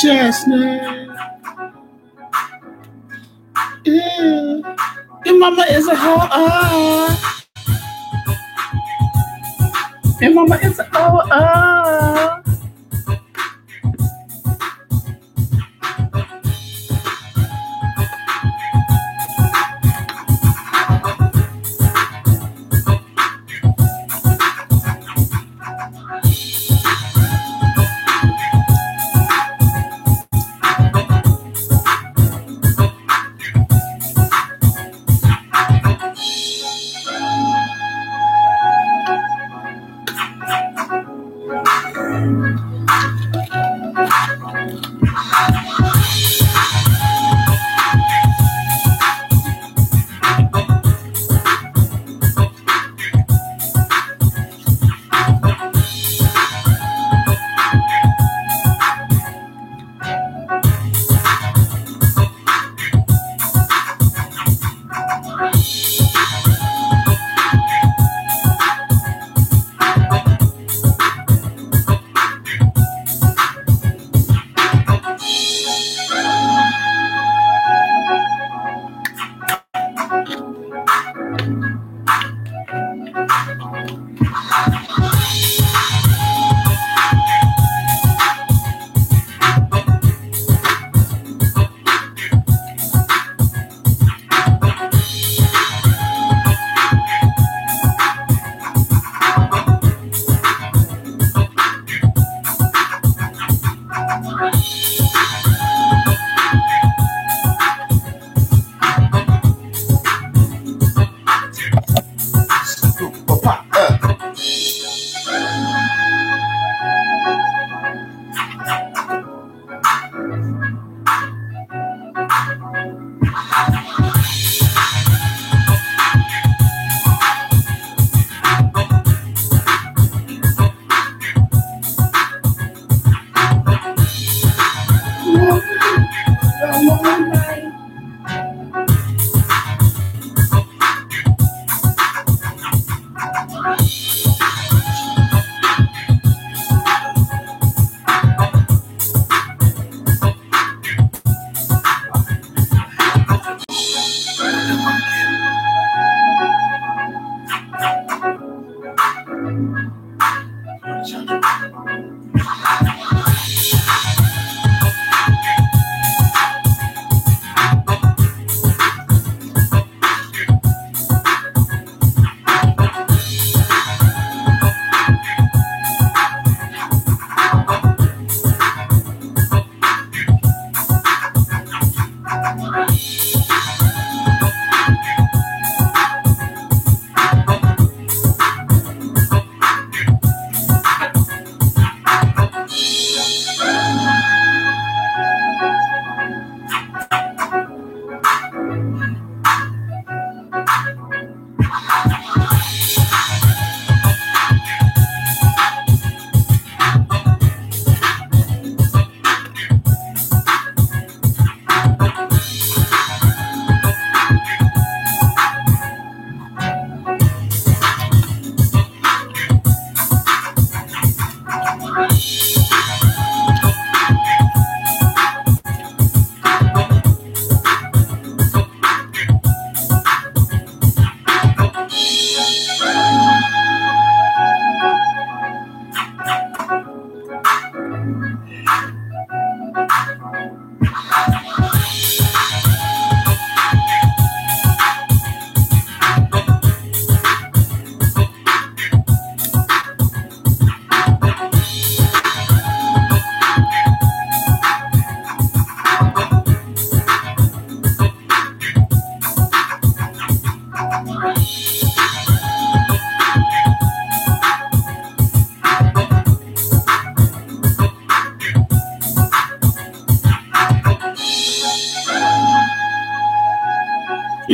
Chestnut. Yeah. Your mama is a hoe. Your mama is a hoe.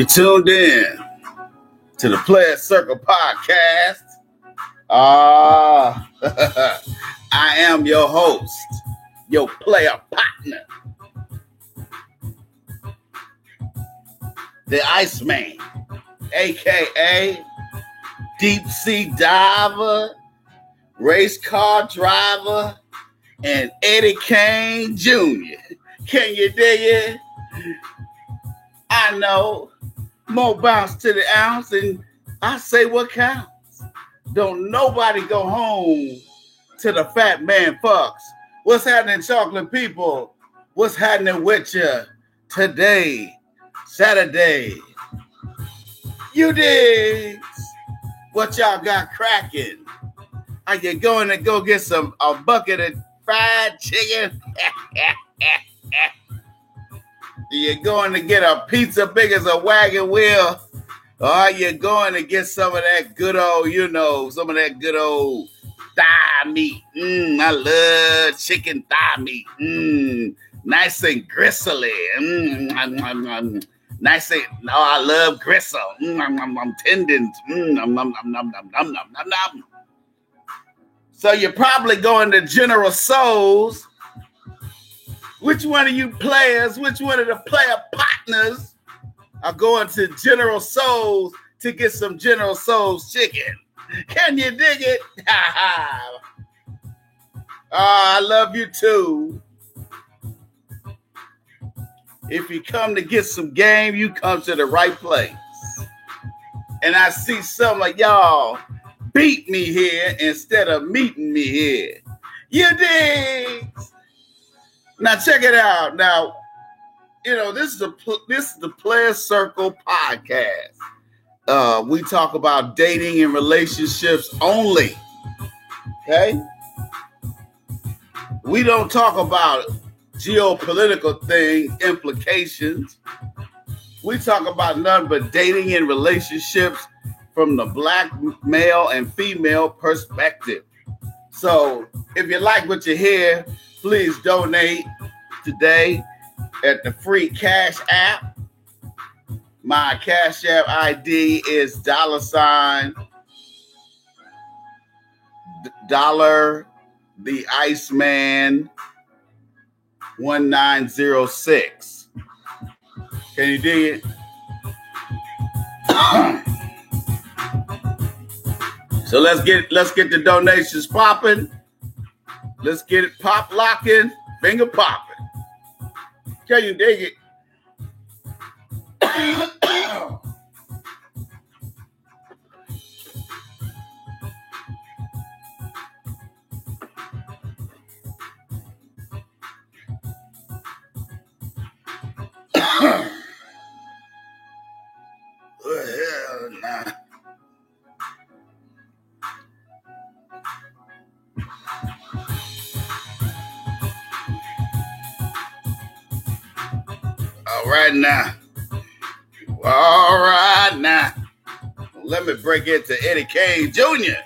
You tuned in to the Player Circle podcast. I am your host, your player partner, the Iceman, a.k.a. deep sea diver, race car driver, and Eddie Kane Jr. Can you dig it? I know. More bounce to the ounce, and I say what counts. Don't nobody go home till the fat man fucks. What's happening, chocolate people? What's happening with you today, Saturday? You digs? What y'all got cracking? Are you going to go get a bucket of fried chicken? Are you going to get a pizza big as a wagon wheel? Or are you going to get some of that good old, some of that good old thigh meat? I love chicken thigh meat. Nice and gristly. Nice and, I love gristle. Tendons. So you're probably going to General Soul's. Which one of you players, which one of the player partners are going to General Soul's to get some General Soul's chicken? Can you dig it? I love you too. If you come to get some game, you come to the right place. And I see some of y'all beat me here instead of meeting me here. You dig? Now check it out. Now, this is the Player Circle podcast. We talk about dating and relationships only. Okay? We don't talk about geopolitical implications. We talk about none but dating and relationships from the black male and female perspective. So if you like what you hear, please donate today at the free Cash App. My Cash App ID is $, the Iceman 1906. Can you dig it? So let's get the donations popping. Let's get it pop locking, finger popping. Can you dig it? Well, nah. All right now. Let me break it to Eddie Kane Jr.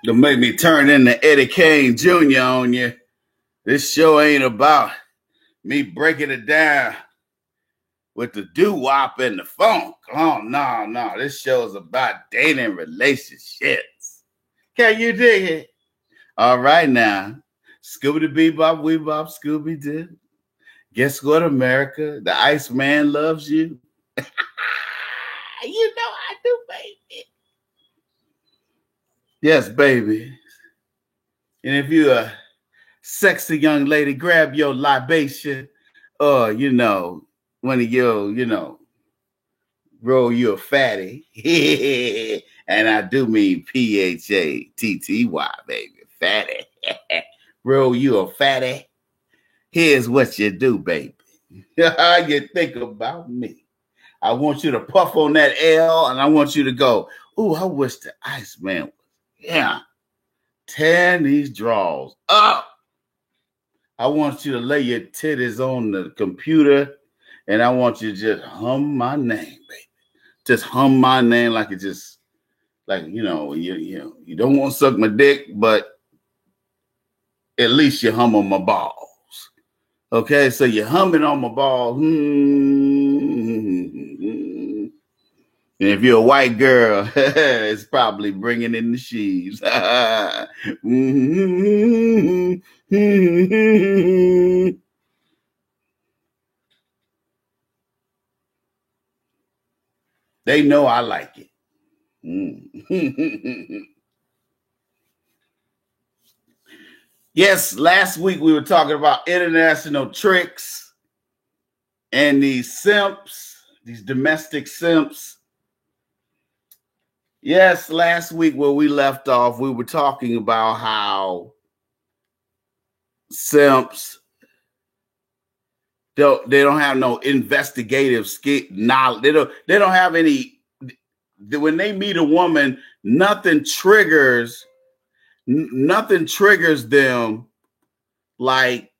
Don't make me turn into Eddie Kane Jr. on you. This show ain't about me breaking it down with the doo-wop and the funk. Oh, no. This show is about dating relationships. Can you dig it? All right now. Scooby-Doo-Bebop, Weebop, Scooby-Doo. Guess what, America? The Iceman loves you. You know I do, baby. Yes, baby. And if you're a sexy young lady, grab your libation or, one of your, roll you a fatty. And I do mean PHATTY, baby. Fatty. Roll you a fatty. Here's what you do, baby. How you think about me. I want you to puff on that L and I want you to go, ooh, I wish the Iceman was. Yeah. Tearing these drawers up. I want you to lay your titties on the computer and I want you to just hum my name, baby. Just hum my name like it just, you don't want to suck my dick, but at least you hum on my balls. Okay, so you're humming on my balls. And if you're a white girl, it's probably bringing in the sheaves. They know I like it. Yes, last week we were talking about international tricks and these simps, these domestic simps. Yes, last week where we left off, we were talking about how simps they don't have no investigative knowledge. They don't have any. When they meet a woman, nothing triggers them like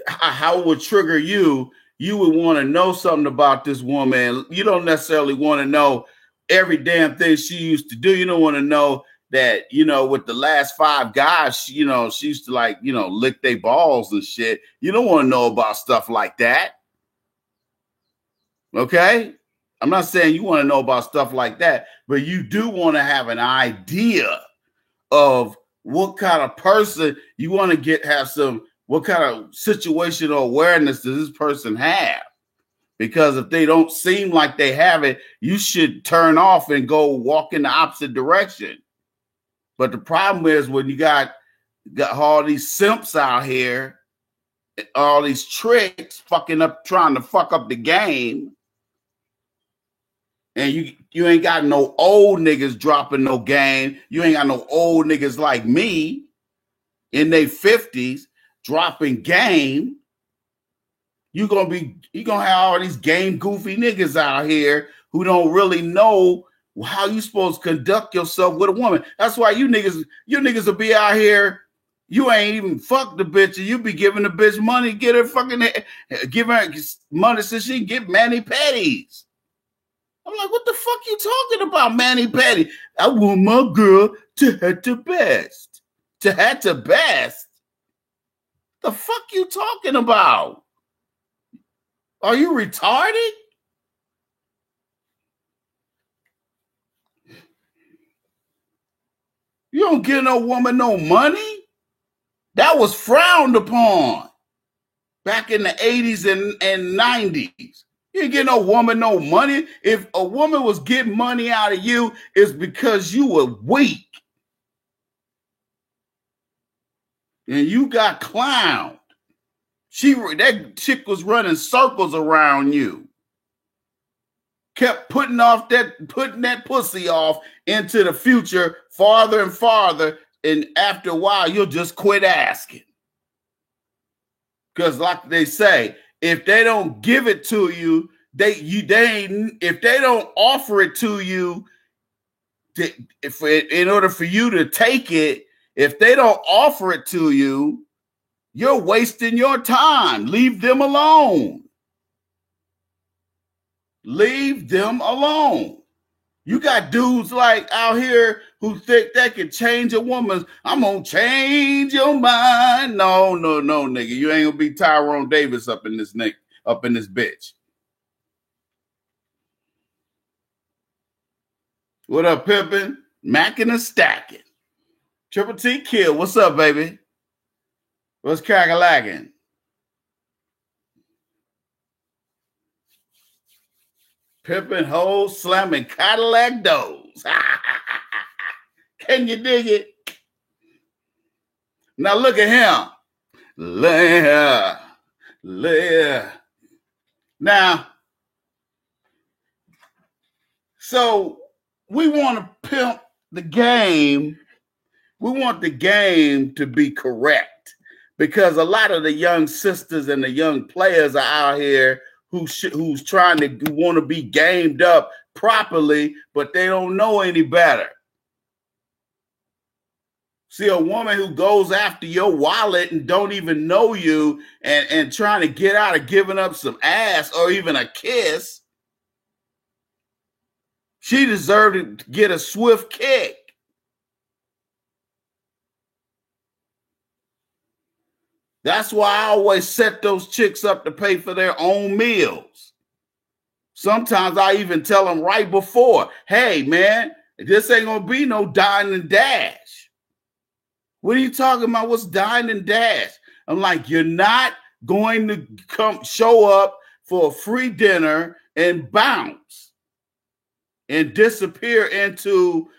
how it would trigger you. You would want to know something about this woman. You don't necessarily want to know every damn thing she used to do. You don't want to know that, with the last 5 guys, she used to lick their balls and shit. You don't want to know about stuff like that. Okay? I'm not saying you want to know about stuff like that, but you do want to have an idea of what kind of person you want to what kind of situational awareness does this person have? Because if they don't seem like they have it, you should turn off and go walk in the opposite direction. But the problem is when you got all these simps out here, all these tricks trying to fuck up the game, and you ain't got no old niggas dropping no game. You ain't got no old niggas like me in their 50s dropping game. You're gonna have all these game goofy niggas out here who don't really know how you supposed to conduct yourself with a woman. That's why you niggas will be out here. You ain't even fucked the bitch, and you be giving the bitch money, give her money so she can get mani-pedis. I'm like, what the fuck you talking about, mani-pedi? I want my girl to have the best. To have the best? The fuck you talking about? Are you retarded? You don't give no woman no money? That was frowned upon back in the 80s and 90s. You ain't get no woman no money. If a woman was getting money out of you, it's because you were weak. And you got clowned. That chick was running circles around you. Kept putting that pussy off into the future farther and farther. And after a while, you'll just quit asking. Because like they say, if they don't give it to you, if they don't offer it to you, in order for you to take it, if they don't offer it to you, you're wasting your time. Leave them alone. Leave them alone. You got dudes like out here who think they can change a woman. I'm gonna change your mind. No, nigga. You ain't gonna be Tyrone Davis up in this bitch. What up, pimpin'? Mackin' and stacking. Triple T Kill. What's up, baby? What's crack-a-lackin'? Pimpin' hoes, slamming Cadillac doors. Can you dig it? Now look at him. Leah. Now, so we want to pimp the game. We want the game to be correct because a lot of the young sisters and the young players are out here who's trying to want to be gamed up properly, but they don't know any better. See, a woman who goes after your wallet and don't even know you and trying to get out of giving up some ass or even a kiss, she deserved to get a swift kick. That's why I always set those chicks up to pay for their own meals. Sometimes I even tell them right before, hey, man, this ain't going to be no dine and dash. What are you talking about? What's dine and dash? I'm like, you're not going to come show up for a free dinner and bounce and disappear into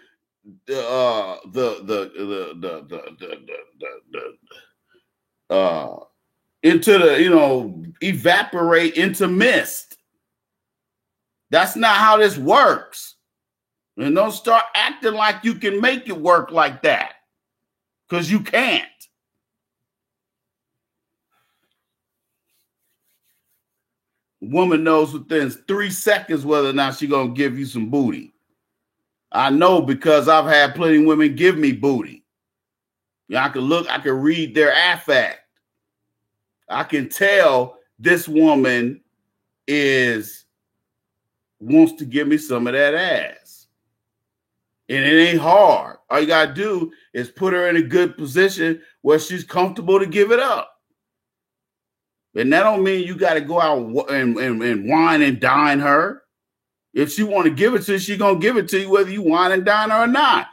into the, you know, evaporate into mist. That's not how this works. And don't start acting like you can make it work like that, because you can't. Woman knows within 3 seconds whether or not she's going to give you some booty. I know, because I've had plenty of women give me booty. Yeah, I can look, I can read their affect. I can tell this woman wants to give me some of that ass. And it ain't hard. All you got to do is put her in a good position where she's comfortable to give it up. And that don't mean you got to go out and wine and dine her. If she want to give it to you, she's going to give it to you whether you wine and dine her or not.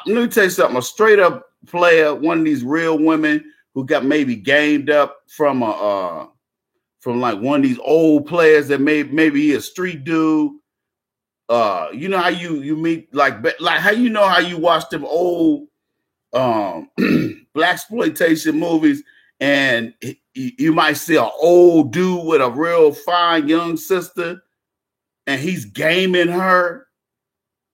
Let me tell you something. A straight up player, one of these real women who got maybe gamed up from like one of these old players that maybe he a street dude. You know how you meet like how you know how you watch them old blaxploitation movies, and you might see an old dude with a real fine young sister, and he's gaming her.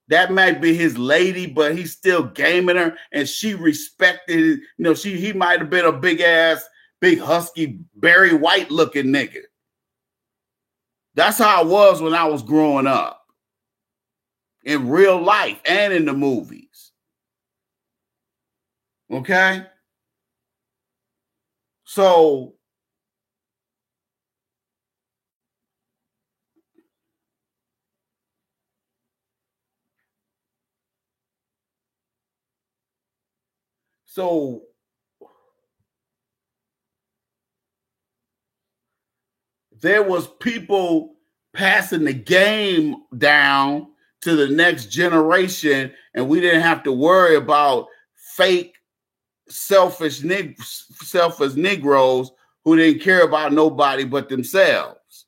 That might be his lady, but he's still gaming her, and she respected it. You know, he might have been a big ass, big husky, Barry White looking nigga. That's how it was when I was growing up. In real life and in the movies. Okay? So there was people passing the game down to the next generation, and we didn't have to worry about fake, selfish Negroes who didn't care about nobody but themselves.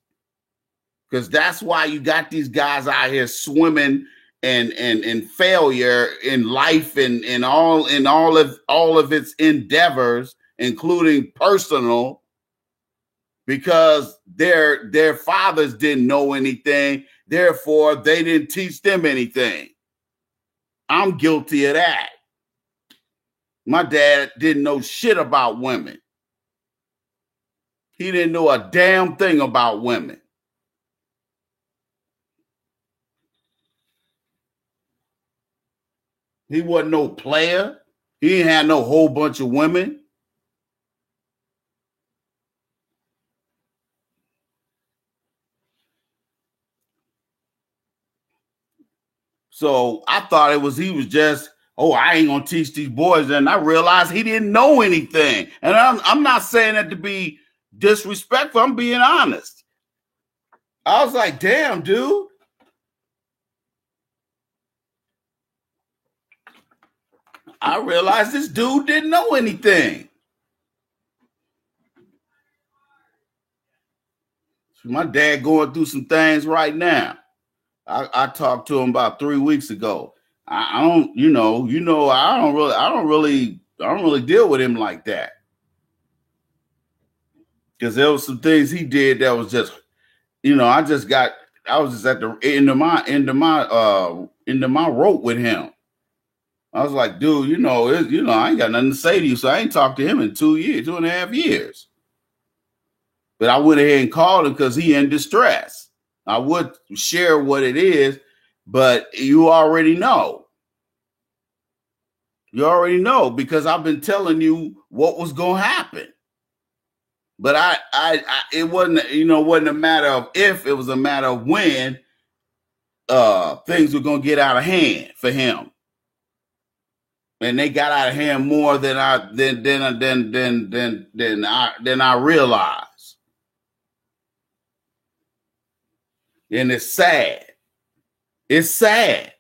Because that's why you got these guys out here swimming and failure in life and all of its endeavors, including personal, because their fathers didn't know anything. Therefore, they didn't teach them anything. I'm guilty of that. My dad didn't know shit about women. He didn't know a damn thing about women. He wasn't no player. He didn't have no whole bunch of women. So I thought he was just, oh, I ain't gonna teach these boys. And I realized he didn't know anything. And I'm not saying that to be disrespectful. I'm being honest. I was like, damn, dude. I realized this dude didn't know anything. My dad going through some things right now. I talked to him about 3 weeks ago. I don't really deal with him like that. Because there was some things he did that was just, I was just at the end of my rope with him. I was like, dude, I ain't got nothing to say to you. So I ain't talked to him in 2.5 years. But I went ahead and called him because he in distress. I would share what it is, but you already know. You already know because I've been telling you what was going to happen. But it wasn't, wasn't a matter of if, it was a matter of when things were going to get out of hand for him. And they got out of hand more than I realized. And it's sad. It's sad.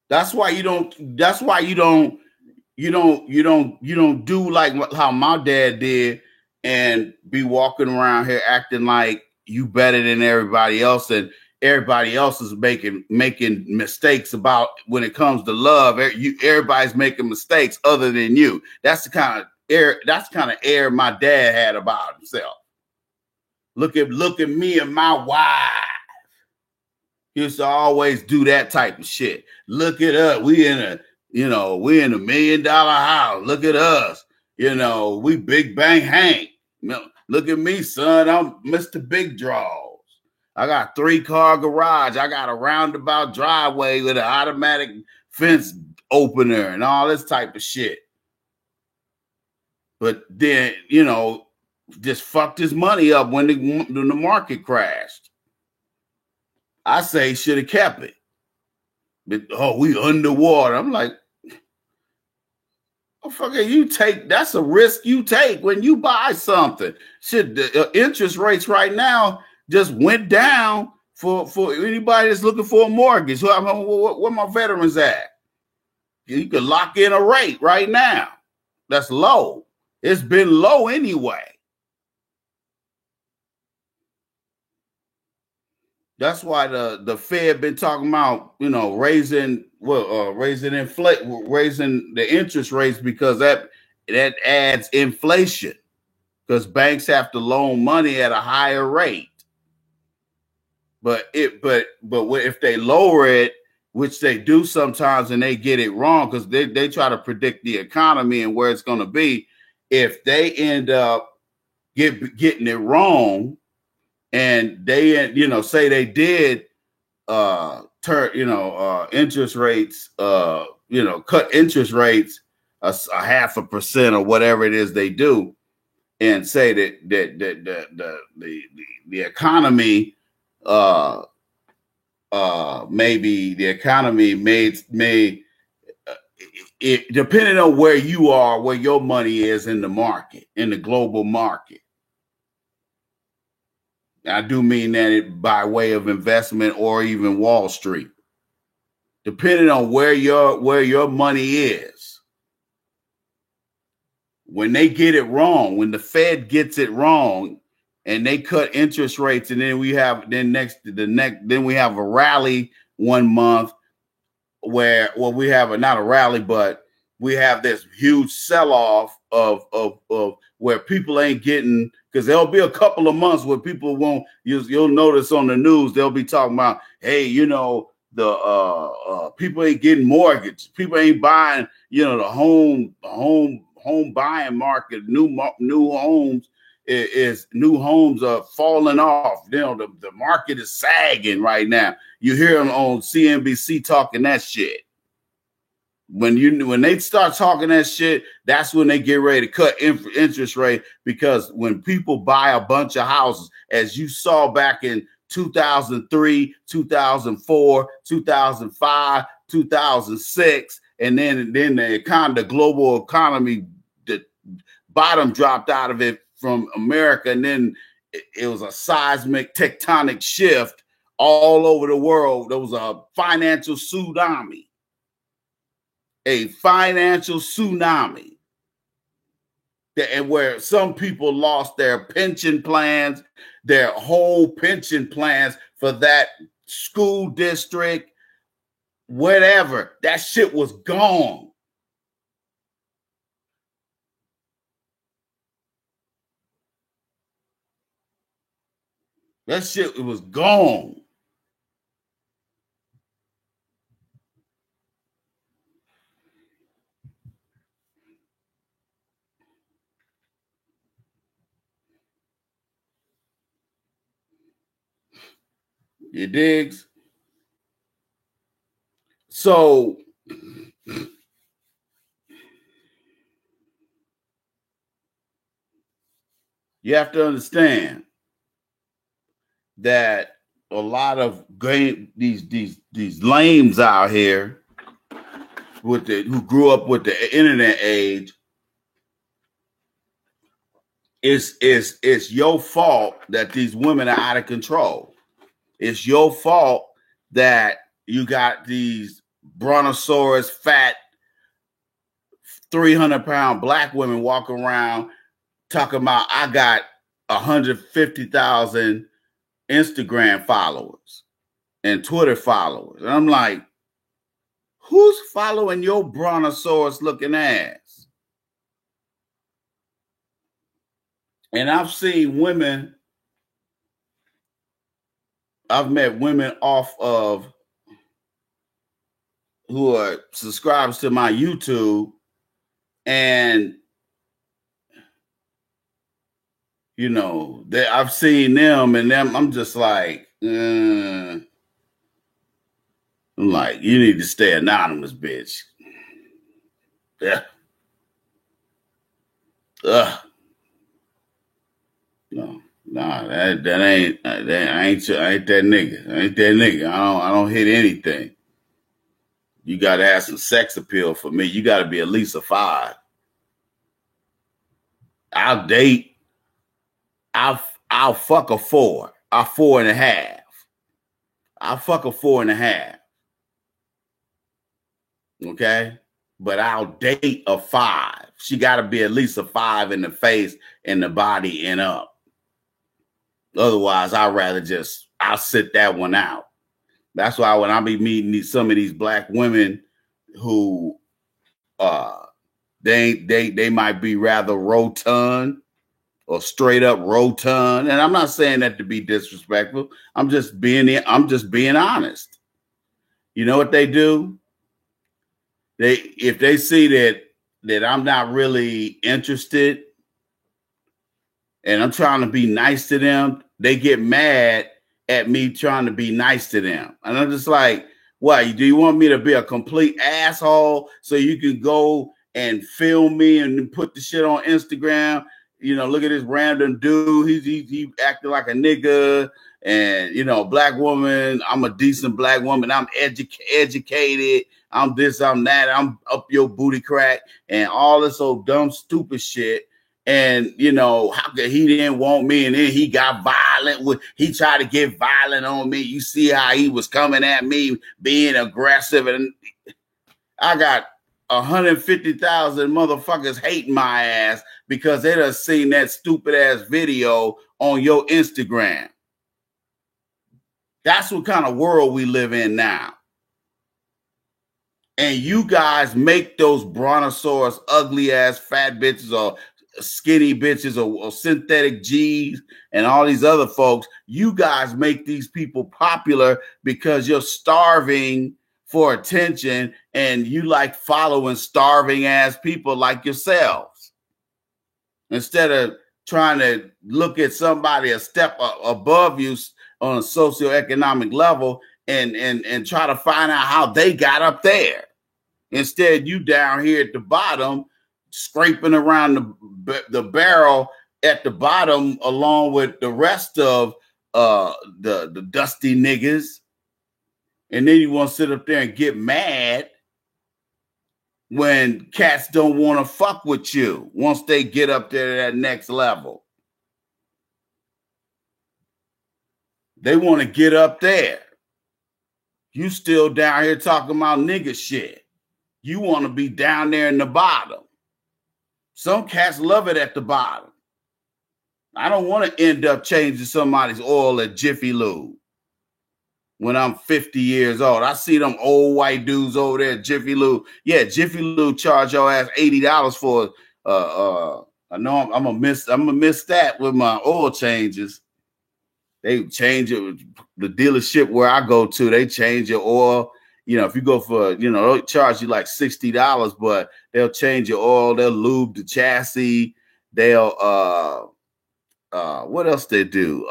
That's why you don't do like how my dad did and be walking around here acting like you better than everybody else, and everybody else is making mistakes about when it comes to love. Everybody's making mistakes other than you. That's the kind of air my dad had about himself. Look at me and my wife. He used to always do that type of shit. Look at us. We in a $1 million house. Look at us. We Big Bang Hank. Look at me, son. I'm Mr. Big Draws. I got 3-car garage. I got a roundabout driveway with an automatic fence opener and all this type of shit. But then, just fucked his money up when the market crashed. I say should have kept it. But, we underwater. I'm like, that's a risk you take when you buy something. Shit, the interest rates right now just went down for anybody that's looking for a mortgage. Where my veterans at? You can lock in a rate right now. That's low. It's been low anyway. That's why the Fed been talking about, raising the interest rates, because that adds inflation, because banks have to loan money at a higher rate. But if they lower it, which they do sometimes, and they get it wrong because they try to predict the economy and where it's going to be. If they end up getting it wrong, and they, say they did interest rates, cut interest rates a 0.5% or whatever it is they do, and say that the economy, maybe the economy may it, depending on where you are, where your money is in the market, in the global market. I do mean that by way of investment or even Wall Street. Depending on where your money is. When they get it wrong, when the Fed gets it wrong and they cut interest rates, and then we have we have a rally one month where we have not a rally, but we have this huge sell-off of where people ain't getting, because there'll be a couple of months where people won't. You'll notice on the news they'll be talking about, hey, the people ain't getting mortgage, people ain't buying, the home buying market, new homes new homes are falling off. The market is sagging right now. You hear them on CNBC talking that shit. When they start talking that shit, that's when they get ready to cut interest rate, because when people buy a bunch of houses, as you saw back in 2003, 2004, 2005, 2006, and then the global economy, the bottom dropped out of it from America, and then it was a seismic tectonic shift all over the world. There was a financial tsunami. And where some people lost their pension plans, their whole pension plans for that school district, whatever. That shit was gone. That shit, it was gone. You digs? So you have to understand that a lot of these lames out here who grew up with the internet age, it's your fault that these women are out of control. It's your fault that you got these brontosaurus fat 300-pound black women walking around talking about I got 150,000 Instagram followers and Twitter followers. And I'm like, who's following your brontosaurus looking ass? And I've seen women, I've met women off of who are subscribers to my YouTube, and you know, I've seen them, and them. I'm just like, I'm like, you need to stay anonymous, bitch. Yeah. Ugh. No, nah, that ain't that ain't that nigga. I ain't that nigga. I don't hit anything. You gotta have some sex appeal for me. You gotta be at least a 5. I'll date. I'll fuck a 4. A 4.5. I'll fuck a 4.5. Okay? But I'll date a 5. She gotta be at least a 5 in the face, in the body, and up. Otherwise, I'll sit that one out. That's why when I be meeting some of these black women who they might be rather rotund or straight up rotund. And I'm not saying that to be disrespectful. I'm just being honest. You know what they do? If they see that I'm not really interested and I'm trying to be nice to them, they get mad at me trying to be nice to them. And I'm just like, what? Do you want me to be a complete asshole so you can go and film me and put the shit on Instagram? You know, look at this random dude. He acting like a nigga. And, you know, black woman, I'm a decent black woman. I'm educated. I'm this, I'm that. I'm up your booty crack and all this old dumb, stupid shit. And, you know, how could he didn't want me? And then he got violent. He tried to get violent on me. You see how he was coming at me, being aggressive. And I got 150,000 motherfuckers hating my ass because they done seen that stupid ass video on your Instagram. That's what kind of world we live in now. And you guys make those brontosaurus, ugly ass fat bitches or skinny bitches or synthetic G's and all these other folks. You guys make these people popular because you're starving for attention and you like following starving ass people like yourselves. Instead of trying to look at somebody a step above you on a socioeconomic level and try to find out how they got up there. Instead, you down here at the bottom, scraping around the barrel at the bottom along with the rest of the dusty niggas. And then you want to sit up there and get mad when cats don't want to fuck with you once they get up there to that next level. They want to get up there. You still down here talking about nigga shit. You want to be down there in the bottom. Some cats love it at the bottom. I don't want to end up changing somebody's oil at Jiffy Lube when I'm 50 years old. I see them old white dudes over there at Jiffy Lube. Yeah, Jiffy Lube charge your ass $80 for I know I'm gonna miss that with my oil changes. They change it. The dealership where I go to, they change your oil. You know, if you go for, you know, they'll charge you like $60, but they'll change your oil. They'll lube the chassis. They'll, what else they do?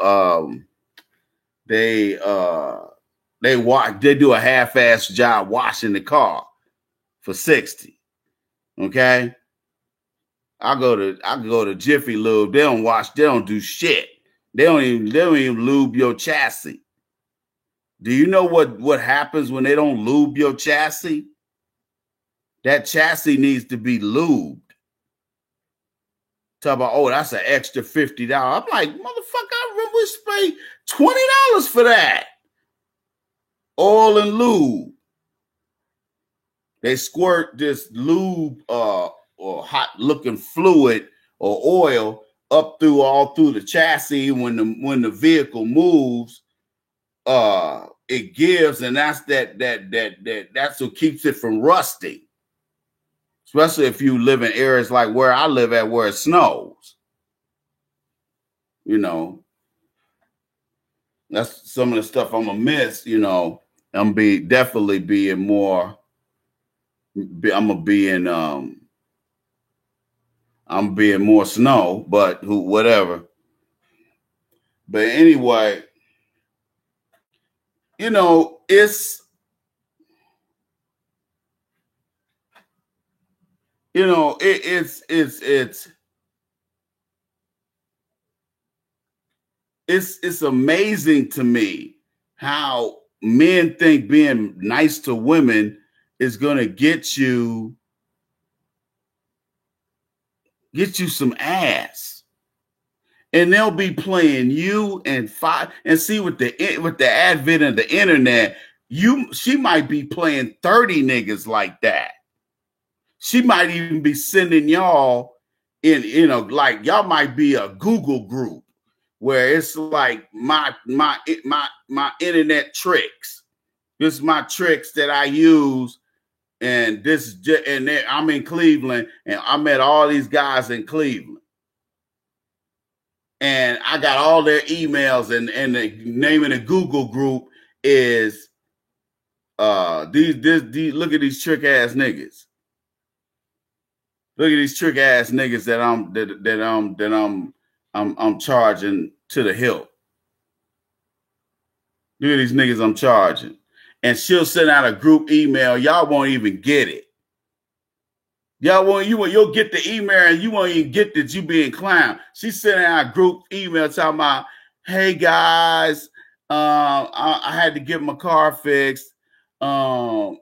They do a half-ass job washing the car for $60. Okay. I go to Jiffy Lube. They don't do shit. They don't even lube your chassis. Do you know what happens when they don't lube your chassis? That chassis needs to be lubed. Talk about, oh, that's an extra $50. I'm like, motherfucker, I remember we paid $20 for that. oil and lube. They squirt this lube or hot looking fluid or oil up through all through the chassis when the vehicle moves. It gives, and that's that's what keeps it from rusting. Especially if you live in areas like where I live at, where it snows. You know, that's some of the stuff I'm gonna miss. You know, I'm definitely being more. I'm gonna be in. I'm being more snow, but whatever. But anyway, you know, it's. You know, it's amazing to me how men think being nice to women is gonna get you some ass, and they'll be playing you and see with the advent of the internet, she might be playing 30 niggas like that. She might even be sending y'all in, you know, like y'all might be a Google group where it's like my internet tricks. This is my tricks that I use, and I'm in Cleveland, and I met all these guys in Cleveland, and I got all their emails, and the name of the Google group is these look at these trick ass niggas. Look at these trick ass niggas that I'm charging to the hilt. Look at these niggas I'm charging. And she'll send out a group email. Y'all won't even get it. You'll get the email and you won't even get that you being clowned. She's sending out a group email talking about, hey guys, I had to get my car fixed. I'm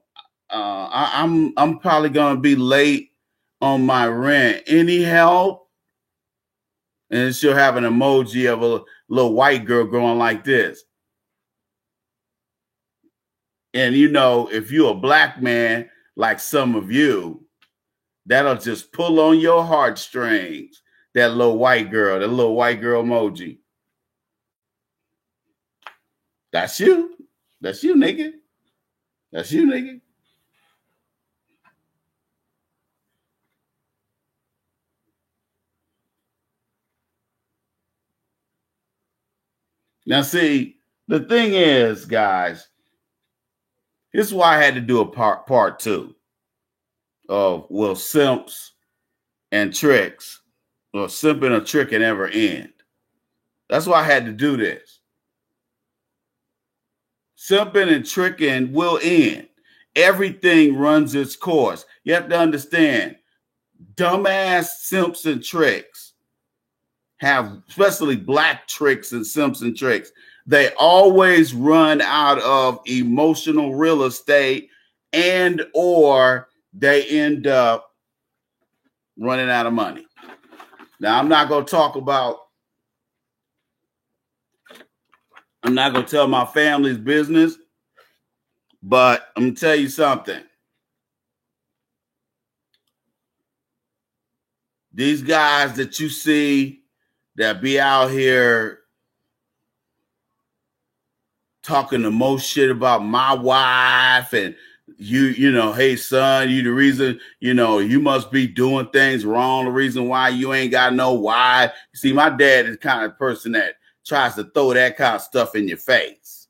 probably gonna be late on my rent. Any help? And she'll have an emoji of a little white girl going like this. And you know, if you're a black man like some of you, that'll just pull on your heartstrings. That little white girl emoji. That's you. That's you, nigga. That's you, nigga. Now, see, the thing is, guys, this is why I had to do a part two of will simps and tricks, or simping or tricking ever end. That's why I had to do this. Simping and tricking will end. Everything runs its course. You have to understand, dumbass simps and tricks have, especially black tricks and simps and tricks, they always run out of emotional real estate, and or they end up running out of money. Now, I'm not going to tell my family's business, but I'm going to tell you something. These guys that you see that be out here talking the most shit about my wife, and you know, hey son, you the reason, you know, you must be doing things wrong, the reason why you ain't got no wife. See, my dad is the kind of person that tries to throw that kind of stuff in your face.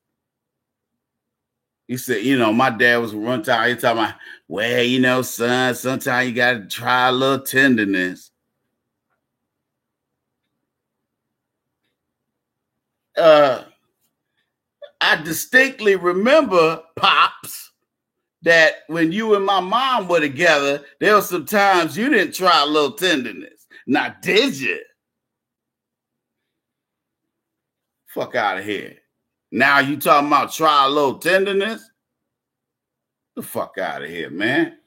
He said, you know, my dad was one time, he talking about, well, you know, son, sometimes you got to try a little tenderness. I distinctly remember, Pops, that when you and my mom were together, there were some times you didn't try a little tenderness. Now, did you? Fuck out of here. Now you talking about try a little tenderness? The fuck out of here, man.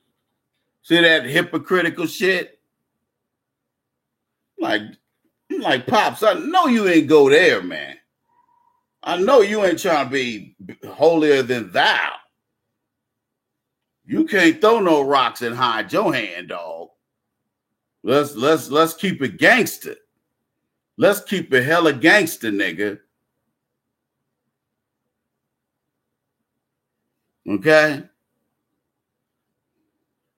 See that hypocritical shit? Like Pops, I know you ain't go there, man. I know you ain't trying to be holier than thou. You can't throw no rocks and hide your hand, dog. Let's keep it gangster. Let's keep it hella gangster, nigga. Okay?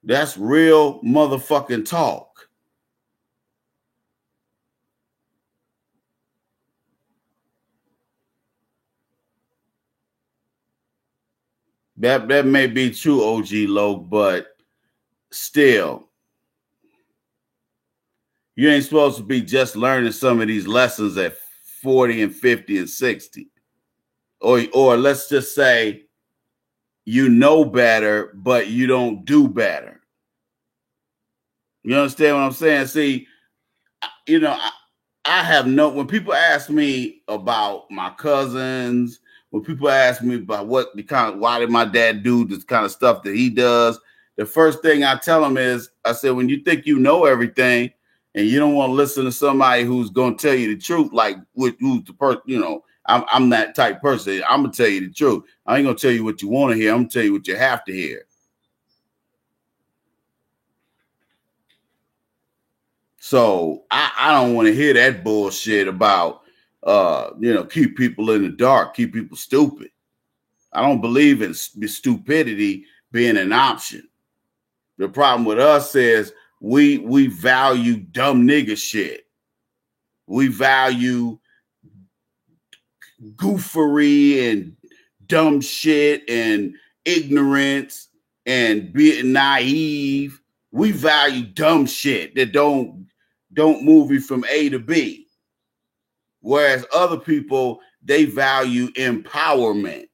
That's real motherfucking talk. That may be true, OG Loke, but still, you ain't supposed to be just learning some of these lessons at 40 and 50 and 60. Or let's just say you know better, but you don't do better. You understand what I'm saying? See, you know, I have no, when people ask me about my cousins, when people ask me about what the kind of, why did my dad do this kind of stuff that he does, the first thing I tell them is, I said, when you think you know everything and you don't want to listen to somebody who's going to tell you the truth, like who's the person, you know, I'm that type person. I'm going to tell you the truth. I ain't going to tell you what you want to hear. I'm going to tell you what you have to hear. So I don't want to hear that bullshit about, keep people in the dark, keep people stupid. I don't believe in stupidity being an option. The problem with us is we value dumb nigga shit. We value goofery and dumb shit and ignorance and being naive. We value dumb shit that don't move you from A to B. Whereas other people, they value empowerment.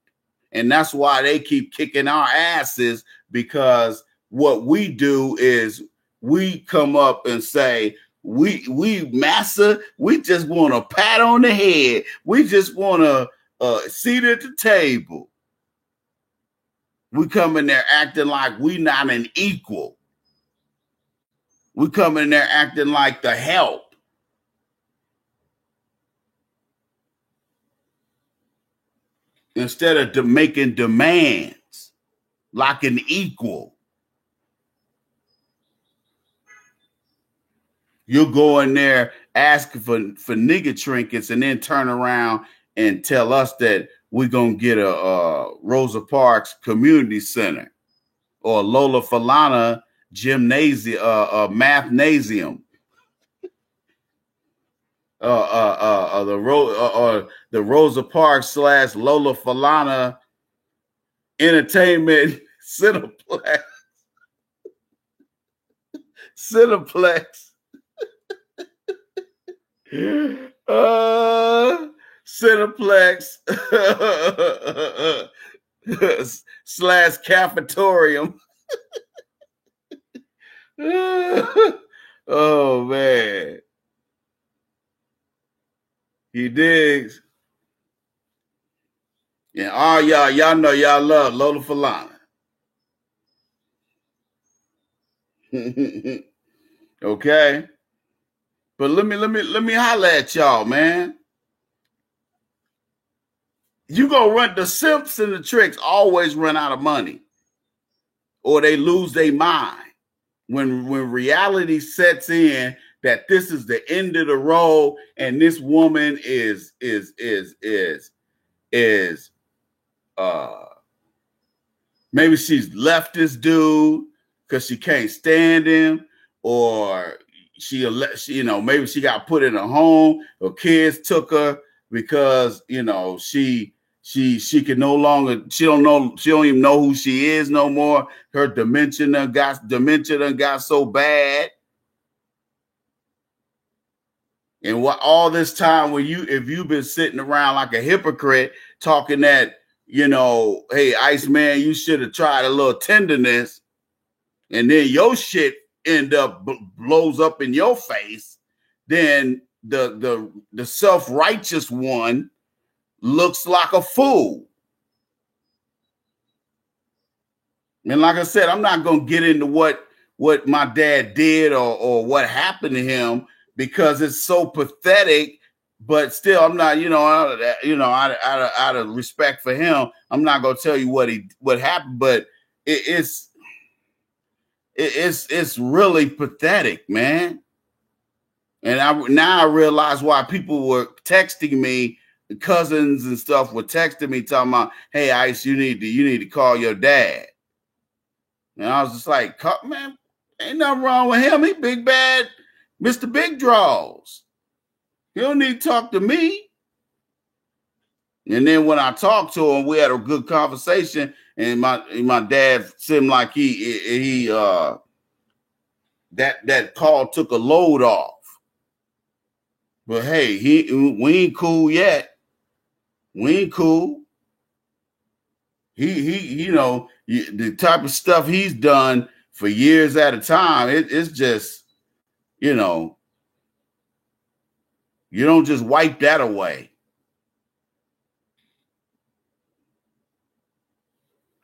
And that's why they keep kicking our asses, because what we do is we come up and say, we massa, we just want a pat on the head. We just want a seat at the table. We come in there acting like we not an equal. We come in there acting like the help. Instead of making demands like an equal. You'll go in there asking for nigga trinkets and then turn around and tell us that we're going to get a Rosa Parks Community Center or Lola Falana gymnasium, mathnasium. The Rosa Parks / Lola Falana Entertainment Cineplex. Cineplex. Cineplex / cafetorium. Oh man. He digs. And all y'all know y'all love Lola Falana. Okay. But let me holler at y'all, man. You gonna run, the simps and the tricks always run out of money, or they lose their mind when reality sets in that this is the end of the road, and this woman is maybe she's left this dude because she can't stand him, or she maybe she got put in a home, or kids took her because she can no longer, she don't even know who she is no more. Her dementia done got so bad. And what all this time if you've been sitting around like a hypocrite talking that, hey, Iceman, you should have tried a little tenderness, and then your shit end up blows up in your face, then the self-righteous one looks like a fool. And like I said, I'm not going to get into what my dad did or what happened to him, because it's so pathetic but still, I'm not, out of respect for him, I'm not gonna tell you what happened. But it's really pathetic, man. And now I realize why people were texting me, cousins and stuff were texting me talking about, "Hey, Ice, you need to call your dad." And I was just like, "Man, ain't nothing wrong with him. He big bad, Mr. Big Draws. You don't need to talk to me." And then when I talked to him, we had a good conversation, and my dad seemed like that call took a load off. But hey, we ain't cool yet. We ain't cool. The type of stuff he's done for years at a time, it's just, you don't just wipe that away.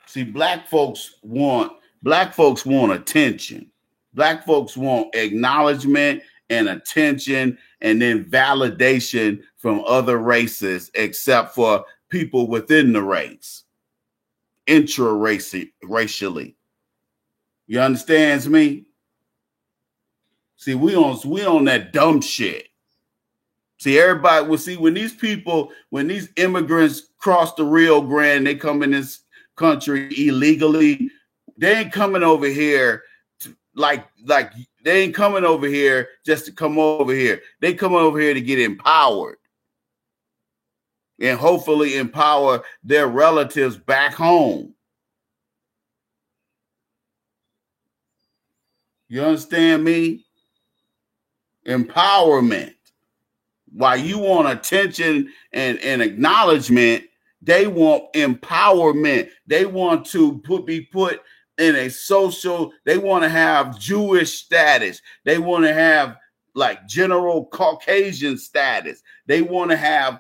See, black folks want attention. Black folks want acknowledgement and attention, and then validation from other races, except for people within the race, racially. You understands me? See, we on that dumb shit. See, everybody will see when these immigrants cross the Rio Grande, they come in this country illegally. They ain't coming over here like they ain't coming over here just to come over here. They come over here to get empowered and hopefully empower their relatives back home. You understand me? Empowerment. While you want attention and acknowledgement, they want empowerment. They want to be put in a social, they want to have Jewish status. They want to have like general Caucasian status. They want to have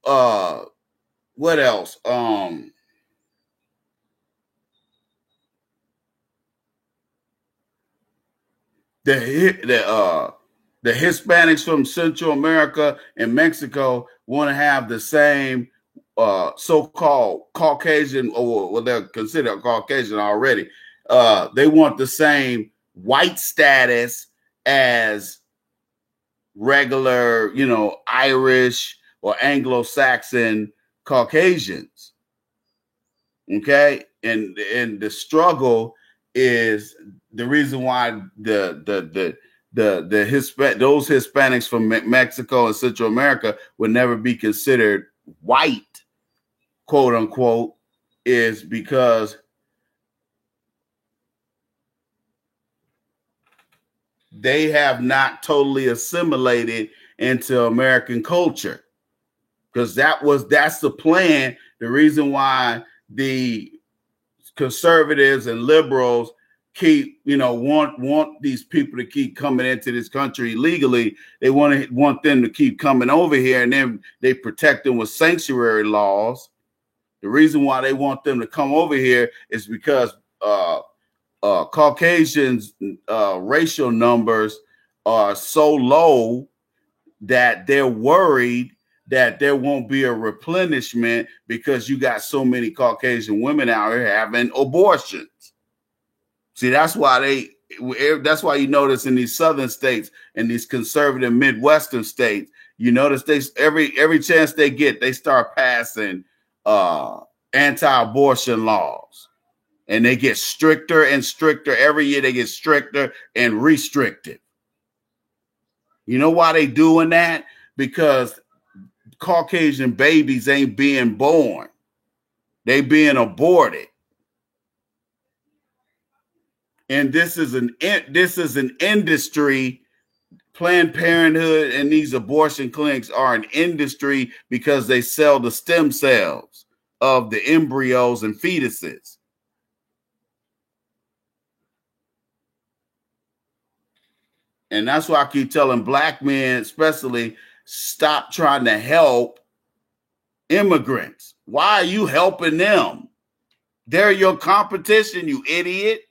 what else? The Hispanics from Central America and Mexico want to have the same so-called Caucasian, or well, they're considered Caucasian already. They want the same white status as regular, Irish or Anglo-Saxon Caucasians. Okay, and the struggle is the reason why those Hispanics from Mexico and Central America would never be considered white, quote unquote, is because they have not totally assimilated into American culture. Because that's the plan. The reason why the conservatives and liberals keep, want these people to keep coming into this country illegally. They want them to keep coming over here, and then they protect them with sanctuary laws. The reason why they want them to come over here is because Caucasians' racial numbers are so low that they're worried that there won't be a replenishment because you got so many Caucasian women out here having abortions. See, that's why you notice in these southern states and these conservative Midwestern states, you notice every chance they get, they start passing anti-abortion laws. And they get stricter and stricter. Every year they get stricter and restricted. You know why they doing that? Because Caucasian babies ain't being born. They being aborted. And this is an industry. Planned Parenthood and these abortion clinics are an industry because they sell the stem cells of the embryos and fetuses. And that's why I keep telling black men, especially, stop trying to help immigrants. Why are you helping them? They're your competition, you idiot.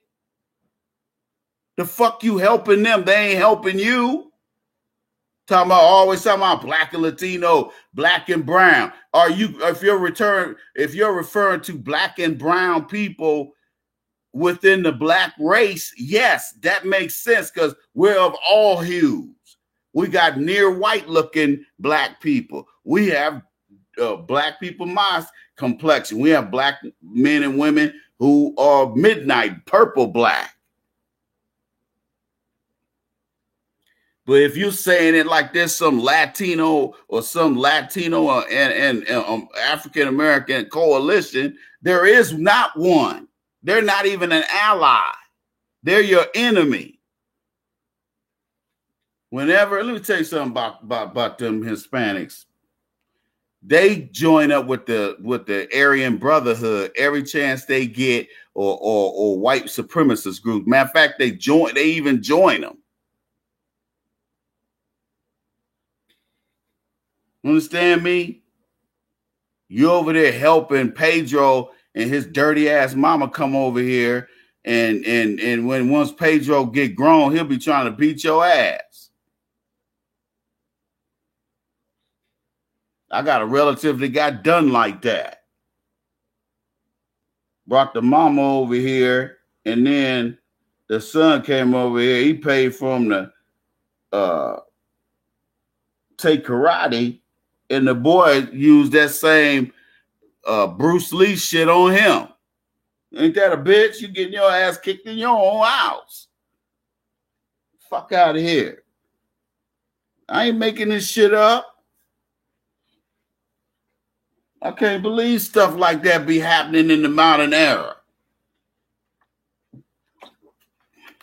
The fuck you helping them? They ain't helping you. Always talking about black and Latino, black and brown. If you're referring to black and brown people within the black race, yes, that makes sense because we're of all hues. We got near white looking black people. We have black people my complexion. We have black men and women who are midnight purple black. But if you're saying it like there's some Latino and African American coalition, there is not one. They're not even an ally. They're your enemy. Let me tell you something about them Hispanics. They join up with the Aryan Brotherhood every chance they get, or white supremacist groups. Matter of fact, they even join them. Understand me? You over there helping Pedro and his dirty ass mama come over here, and once Pedro get grown, he'll be trying to beat your ass. I got a relative that got done like that. Brought the mama over here, and then the son came over here. He paid for him to take karate, and the boy used that same Bruce Lee shit on him. Ain't that a bitch? You getting your ass kicked in your own house. Fuck out of here. I ain't making this shit up. I can't believe stuff like that be happening in the modern era.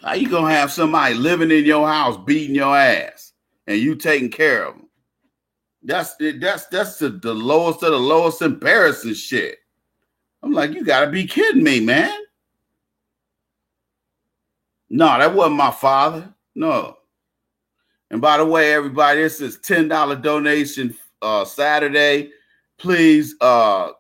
How you gonna have somebody living in your house beating your ass and you taking care of them? That's the lowest of the lowest embarrassing shit. I'm like, you gotta be kidding me, man. No, that wasn't my father. No. And by the way, everybody, this is $10 donation Saturday. Please go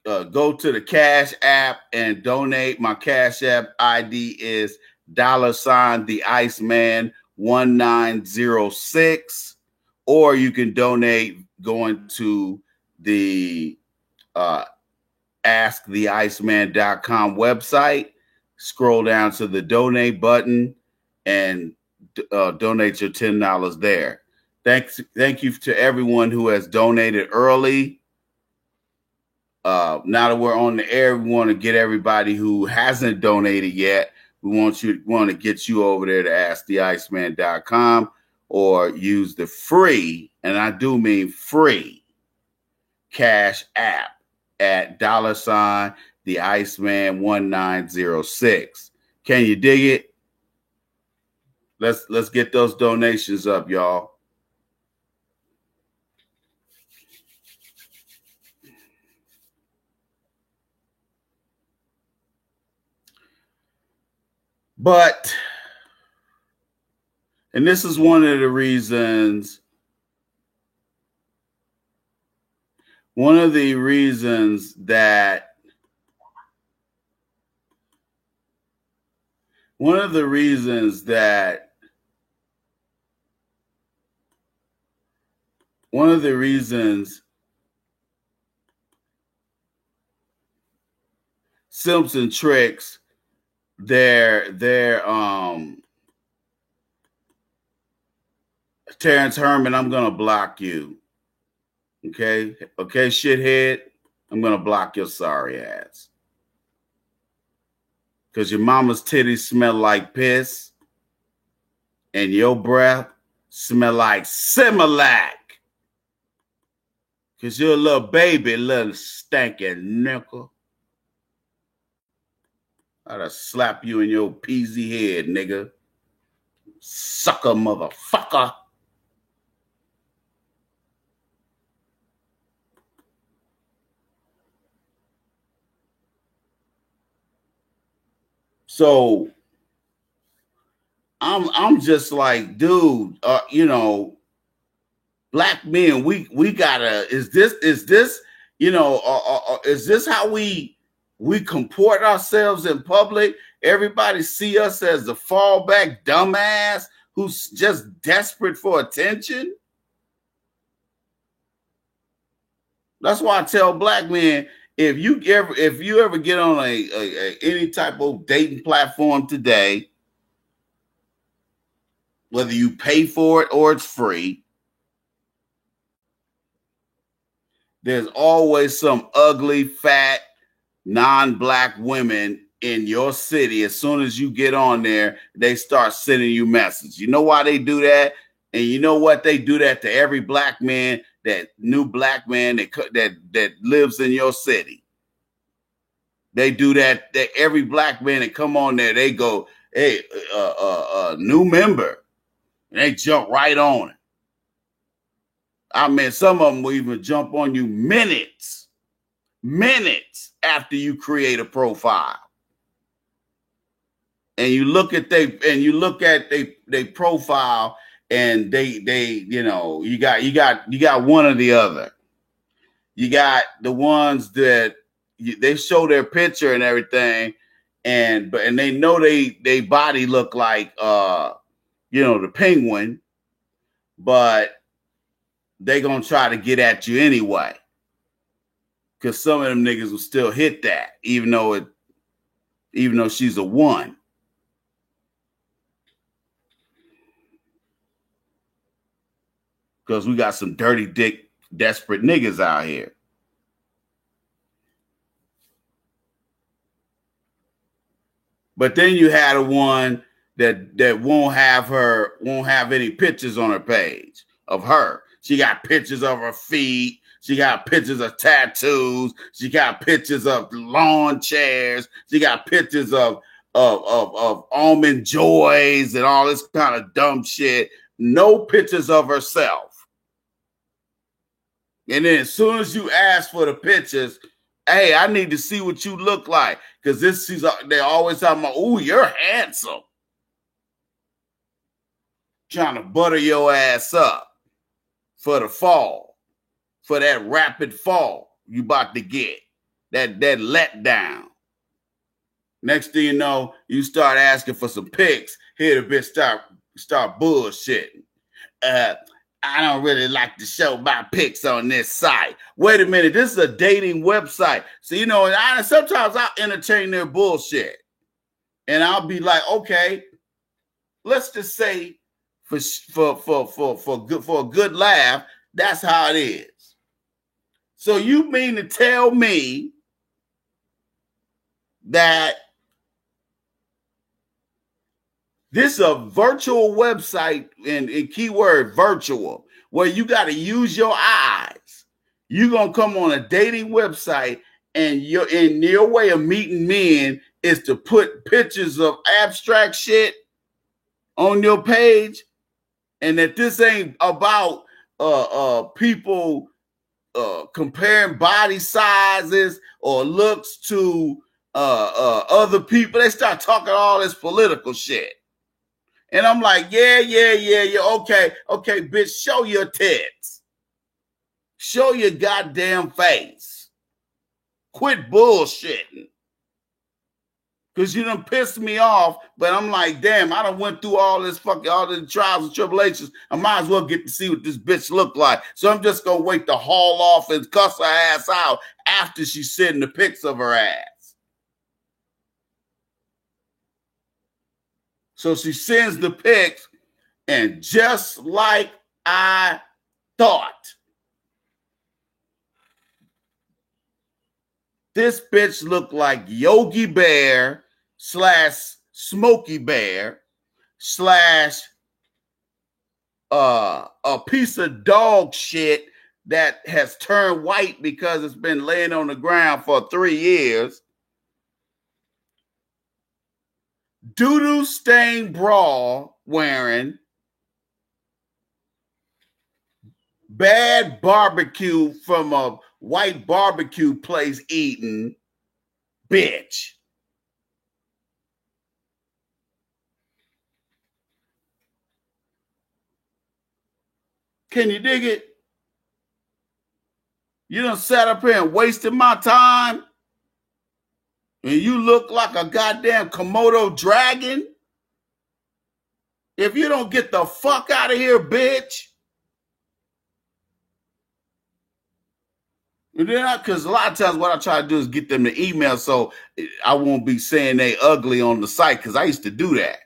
to the Cash App and donate. My Cash App ID is $the Iceman 1906, or you can donate going to the asktheiceman.com website. Scroll down to the donate button and donate your $10 there. Thank you to everyone who has donated early. Now that we're on the air, we want to get everybody who hasn't donated yet. We want to get you over there to asktheiceman.com, or use the free, and I do mean free, Cash App at $the Iceman 1906. Can you dig it? Let's get those donations up, y'all. But, and this is one of the reasons that Simpson tricks their Terrence Herman, I'm gonna block you. Okay, shithead, I'm gonna block your sorry ass. Because your mama's titties smell like piss and your breath smell like Similac. Because you're a little baby, little stinking nickel. I'd slap you in your peasy head, nigga. Sucker motherfucker. So I'm just like, dude, black men, we gotta, is this, is this how we comport ourselves in public? Everybody see us as the fallback dumbass who's just desperate for attention. That's why I tell black men, if you ever get on any type of dating platform today, whether you pay for it or it's free, there's always some ugly, fat, non-black women in your city. As soon as you get on there, they start sending you messages. You know why they do that? And you know what? They do that to every black man, that new black man that lives in your city. They do that every black man that come on there, they go, hey, new member. And they jump right on it. I mean, some of them will even jump on you minutes after you create a profile. And you look at they profile, and they you know, you got one or the other. You got the ones that they show their picture and everything, and they know they body look like you know, the penguin, but they gonna try to get at you anyway. Because some of them niggas will still hit that, even though she's a one. Because we got some dirty dick, desperate niggas out here. But then you had a one that won't have any pictures on her page of her. She got pictures of her feet. She got pictures of tattoos. She got pictures of lawn chairs. She got pictures of almond joys and all this kind of dumb shit. No pictures of herself. And then as soon as you ask for the pictures, hey, I need to see what you look like. Because they always talking about, ooh, you're handsome. Trying to butter your ass up for the fall, for that rapid fall you about to get, that letdown. Next thing you know, you start asking for some pics. Here the bitch start bullshitting. I don't really like to show my pics on this site. Wait a minute, this is a dating website. So, you know, and sometimes I'll entertain their bullshit. And I'll be like, okay, let's just say for a good laugh, that's how it is. So you mean to tell me that this is a virtual website, and keyword virtual, where you got to use your eyes. You're going to come on a dating website, and your way of meeting men is to put pictures of abstract shit on your page, and that this ain't about people comparing body sizes or looks to other people. They start talking all this political shit. And I'm like, yeah, okay, bitch, show your tits. Show your goddamn face. Quit bullshitting. Because you done pissed me off, but I'm like, damn, I done went through all the trials and tribulations. I might as well get to see what this bitch look like. So I'm just going to wait to haul off and cuss her ass out after she's sending the pics of her ass. So she sends the pics, and just like I thought, this bitch looked like Yogi Bear / Smokey Bear / a piece of dog shit that has turned white because it's been laying on the ground for 3 years. Doo-doo stained bra wearing, bad barbecue from a white barbecue place eating bitch. Can you dig it? You done sat up here and wasted my time, and you look like a goddamn Komodo dragon If you don't get the fuck out of here, bitch. And then, because a lot of times what I try to do is get them to email so I won't be saying they ugly on the site, because I used to do that.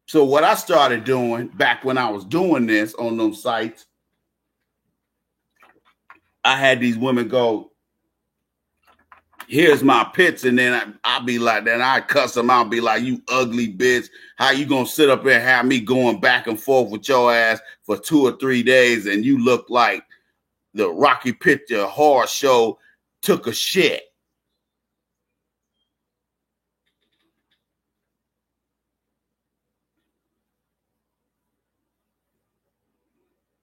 So what I started doing back when I was doing this on those sites, I had these women go, here's my pits, and then I'll be like, then I cuss them out, be like, you ugly bitch. How you gonna sit up there and have me going back and forth with your ass for 2 or 3 days, and you look like the Rocky Picture Horror Show took a shit.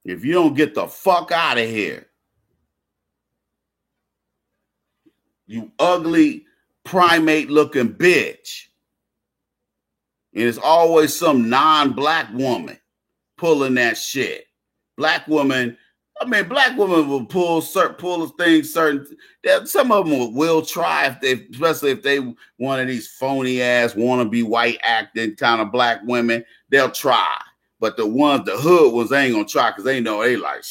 If you don't get the fuck out of here, you ugly primate looking bitch. And it's always some non-black woman pulling that shit. Black woman, I mean, black women will pull things certain. Some of them will try if they, especially if they one of these phony ass wannabe white acting kind of black women, they'll try. But the hood ones, they ain't gonna try because they know they like.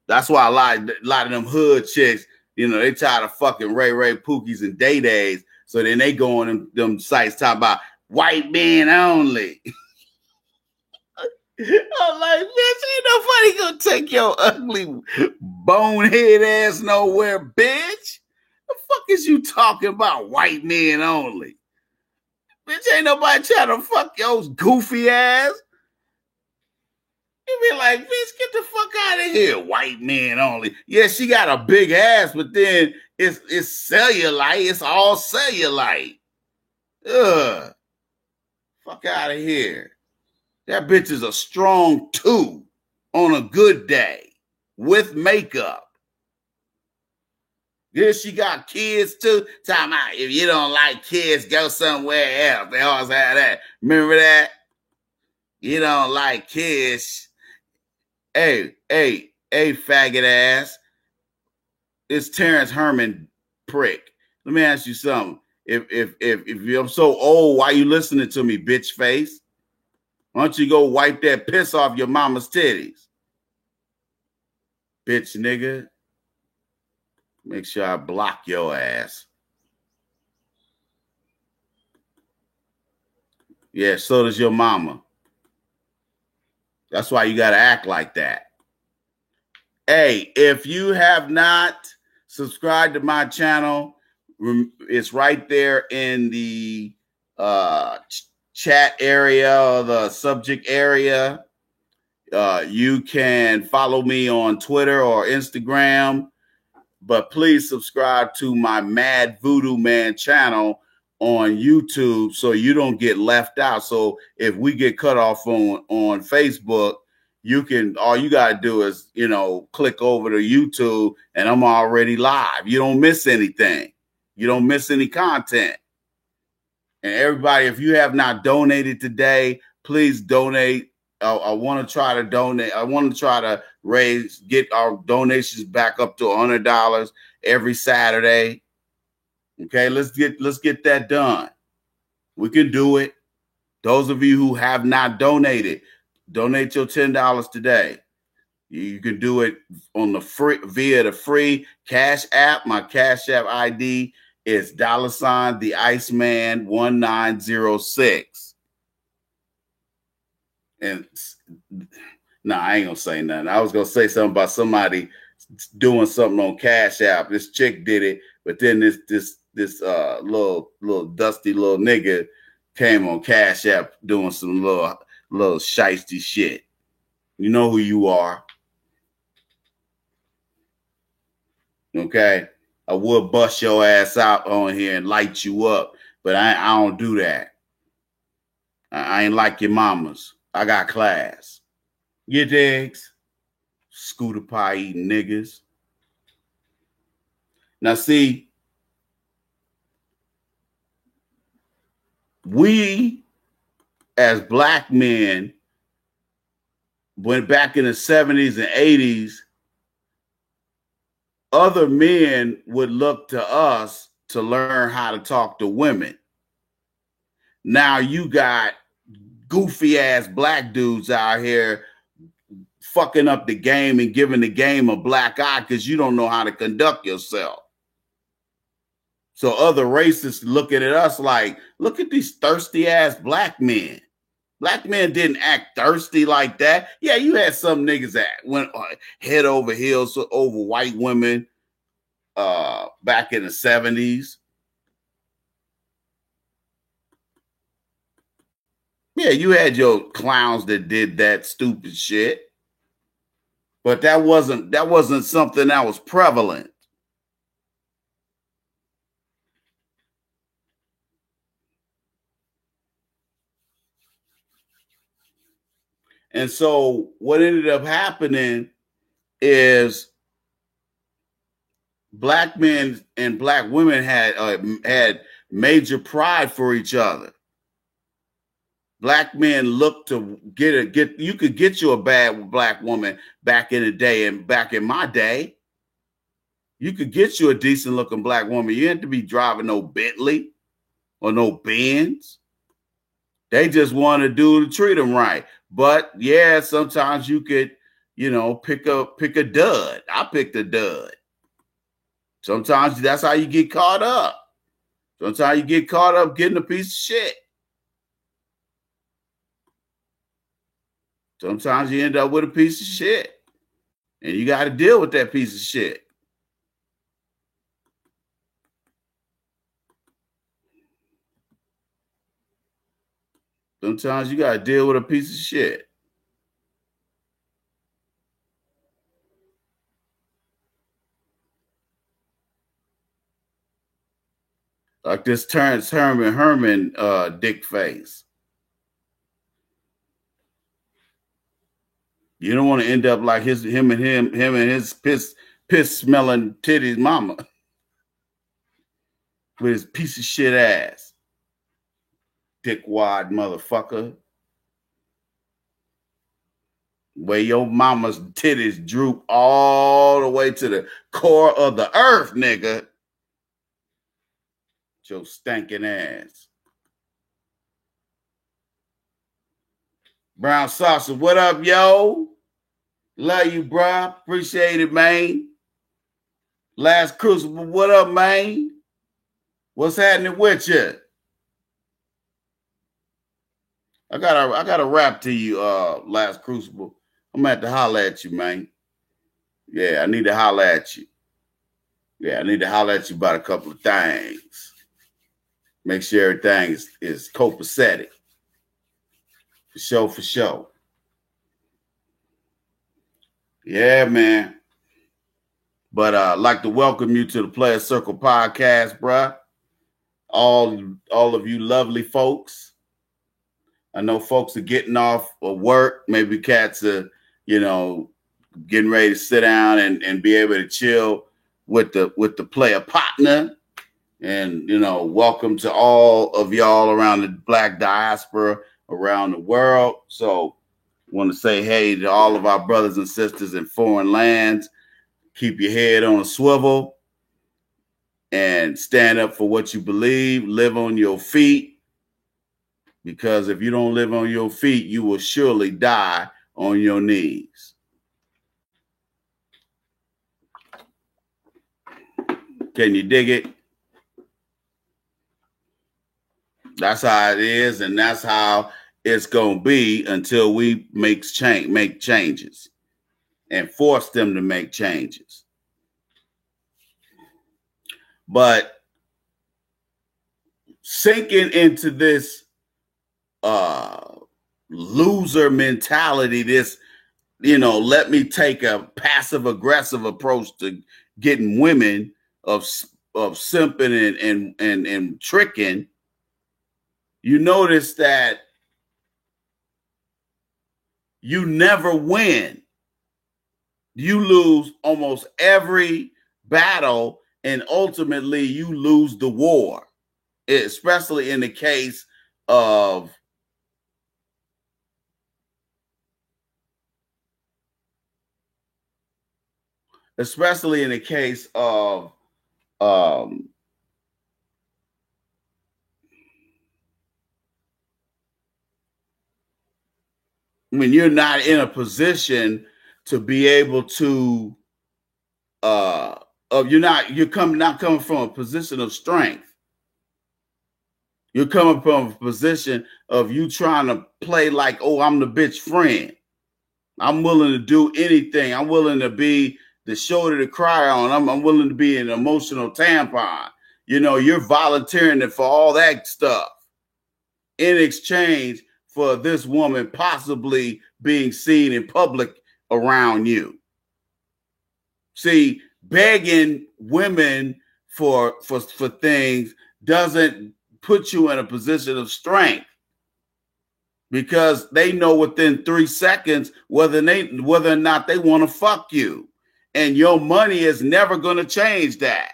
That's why a lot of them hood chicks, you know, they tired of fucking Ray Pookies and Day Days. So then they go on them sites talking about white men only. I'm like, bitch, ain't nobody gonna take your ugly bonehead ass nowhere, bitch. The fuck is you talking about, white men only? Bitch, ain't nobody trying to fuck your goofy ass. You be like, bitch, get the fuck out of here, white men only. Yeah, she got a big ass, but then it's cellulite. It's all cellulite. Ugh. Fuck out of here. That bitch is a strong 2 on a good day with makeup. Yeah, she got kids too. Talking about, if you don't like kids, go somewhere else. They always have that. Remember that? You don't like kids. Hey, faggot ass. It's Terrence Herman prick. Let me ask you something. If I'm so old, why you listening to me, bitch face? Why don't you go wipe that piss off your mama's titties? Bitch nigga. Make sure I block your ass. Yeah, so does your mama. That's why you got to act like that. Hey, if you have not subscribed to my channel, it's right there in the chat area or the subject area. You can follow me on Twitter or Instagram, but please subscribe to my Mad Voodoo Man channel on YouTube so you don't get left out. So if we get cut off on Facebook, all you got to do is, click over to YouTube and I'm already live. You don't miss anything. You don't miss any content. And everybody, if you have not donated today, please donate. I want to try to donate. I want to try to get our donations back up to $100 every Saturday. Okay, let's get that done. We can do it. Those of you who have not donated, donate your $10 today. You can do it on via the free Cash App. My Cash App ID is $ the Iceman 1906. And I ain't gonna say nothing. I was gonna say something about somebody doing something on Cash App. This chick did it, but then this little dusty little nigga came on Cash App doing some little shiesty shit. You know who you are. Okay, I would bust your ass out on here and light you up, but I don't do that. I ain't like your mamas. I got class. You digs? Scooter pie eating niggas. Now see, we as black men went back in the 70s and 80s. Other men would look to us to learn how to talk to women. Now you got goofy ass black dudes out here fucking up the game and giving the game a black eye because you don't know how to conduct yourself. So other racists looking at us like, look at these thirsty ass black men. Black men didn't act thirsty like that. Yeah, you had some niggas that went head over heels over white women back in the 70s. Yeah, you had your clowns that did that stupid shit. But that wasn't something that was prevalent. And so what ended up happening is black men and black women had major pride for each other. Black men looked to you could get you a bad black woman back in the day, and back in my day, you could get you a decent looking black woman. You didn't have to be driving no Bentley or no Benz. They just want a dude to treat them right. But yeah, sometimes you could, pick a dud. I picked a dud. Sometimes that's how you get caught up. Sometimes you get caught up getting a piece of shit. Sometimes you end up with a piece of shit. And you got to deal with that piece of shit. Sometimes you got to deal with a piece of shit. Like this Terrence Herman dick face. You don't want to end up like him and his piss smelling titties mama with his piece of shit ass. Dickwad motherfucker. Where your mama's titties droop all the way to the core of the earth, nigga. Your stinking ass. Brown Saucer, what up, yo? Love you, bro. Appreciate it, man. Last Crucible, what up, man? What's happening with you? I got a rap to you, Last Crucible. I'm gonna have to holler at you, man. Yeah, I need to holler at you. Yeah, I need to holler at you about a couple of things. Make sure everything is copacetic. For sure. Yeah, man. But I'd like to welcome you to the Player Circle podcast, bruh. All of you lovely folks. I know folks are getting off of work. Maybe cats are, getting ready to sit down and be able to chill with the player partner. And, welcome to all of y'all around the black diaspora around the world. So I want to say hey to all of our brothers and sisters in foreign lands. Keep your head on a swivel and stand up for what you believe. Live on your feet, because if you don't live on your feet, you will surely die on your knees. Can you dig it? That's how it is, and that's how it's going to be until we make changes and force them to make changes. But sinking into this loser mentality, this, let me take a passive aggressive approach to getting women of simping and tricking, you notice that you never win. You lose almost every battle, and ultimately you lose the war, especially in the case of when you're not in a position to be able to you're coming from a position of strength. You're coming from a position of you trying to play like, oh, I'm the bitch friend. I'm willing to do anything. I'm willing to be the shoulder to cry on. I'm willing to be an emotional tampon. You know, you're volunteering for all that stuff in exchange for this woman possibly being seen in public around you. See, begging women for things doesn't put you in a position of strength, because they know within 3 seconds whether or not they want to fuck you. And your money is never going to change that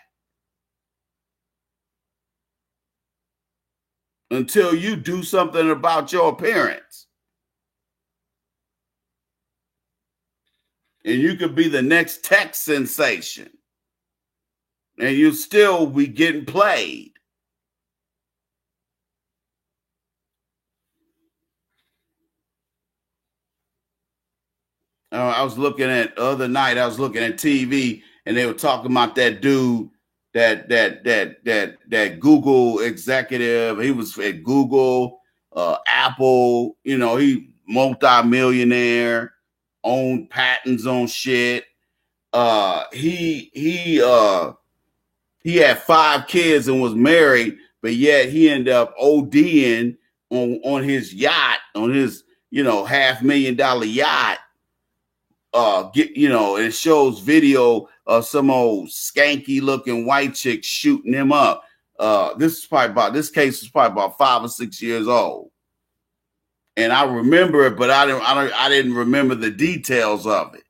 until you do something about your appearance. And you could be the next tech sensation and you still be getting played. I was looking at other night, I was looking at TV and they were talking about that dude, that Google executive. He was at Google, Apple, you know, he multi-millionaire, owned patents on shit. He had 5 kids and was married, but yet he ended up ODing on his yacht, on his, you know, $500,000 yacht. And it shows video of some old skanky looking white chick shooting him up. This case is probably about 5 or 6 years old. And I remember it, but I didn't remember the details of it.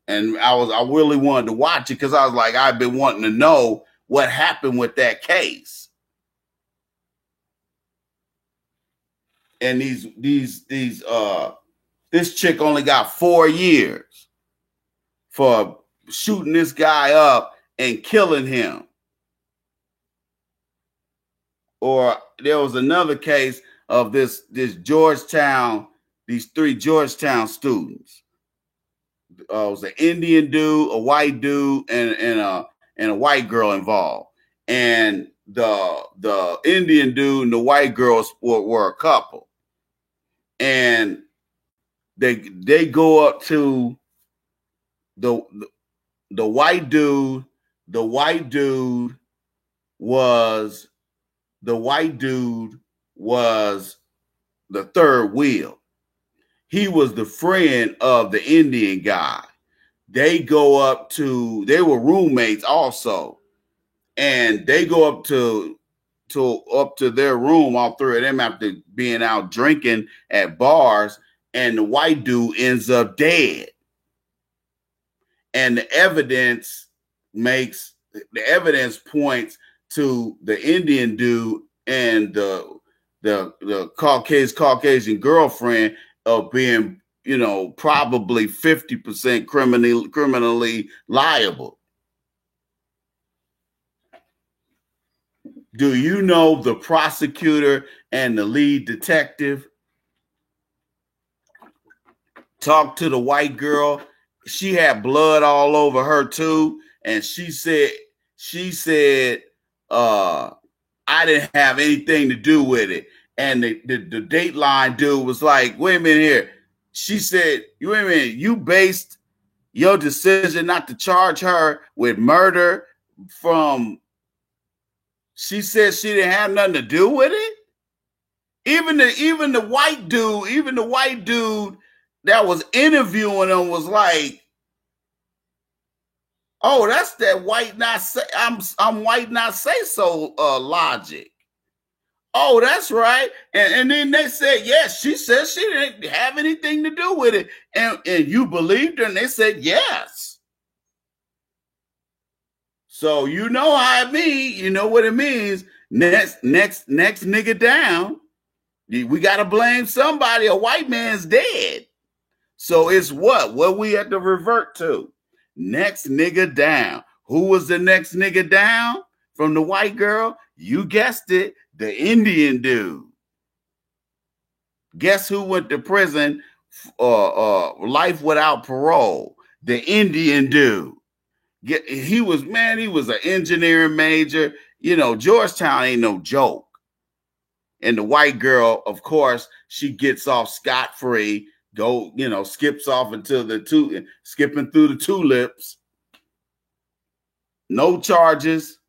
And I really wanted to watch it because I was like, I've been wanting to know what happened with that case. And this chick only got 4 years for shooting this guy up and killing him. Or there was another case of this Georgetown, these 3 Georgetown students. It was an Indian dude, a white dude, and a white girl involved. And the Indian dude and the white girl were a couple. And they go up to the white dude. The white dude was the third wheel. He was the friend of the Indian guy. They were roommates also. And they go up to their room, all 3 of them, after being out drinking at bars, and the white dude ends up dead. And the evidence points to the Indian dude and the Caucasian girlfriend of being, you know, probably 50% criminally liable. Do you know the prosecutor and the lead detective talked to the white girl? She had blood all over her too, and she said, I didn't have anything to do with it. And the Dateline dude was like, wait a minute here. She said, wait a minute, you based your decision not to charge her with murder from, she said she didn't have nothing to do with it? Even the white dude that was interviewing him was like, oh, that's that white not say, I'm white not say so logic. Oh, that's right. And then they said, yes, she said she didn't have anything to do with it. And you believed her, and they said yes. So you know how it means, you know what it means. Next nigga down. We gotta blame somebody. A white man's dead. So it's what we have to revert to. Next nigga down. Who was the next nigga down from the white girl? You guessed it, the Indian dude. Guess who went to prison Life Without Parole. The Indian dude. He was an engineering major. Georgetown ain't no joke. And the white girl, of course, she gets off scot-free, skips off into skipping through the tulips. No charges.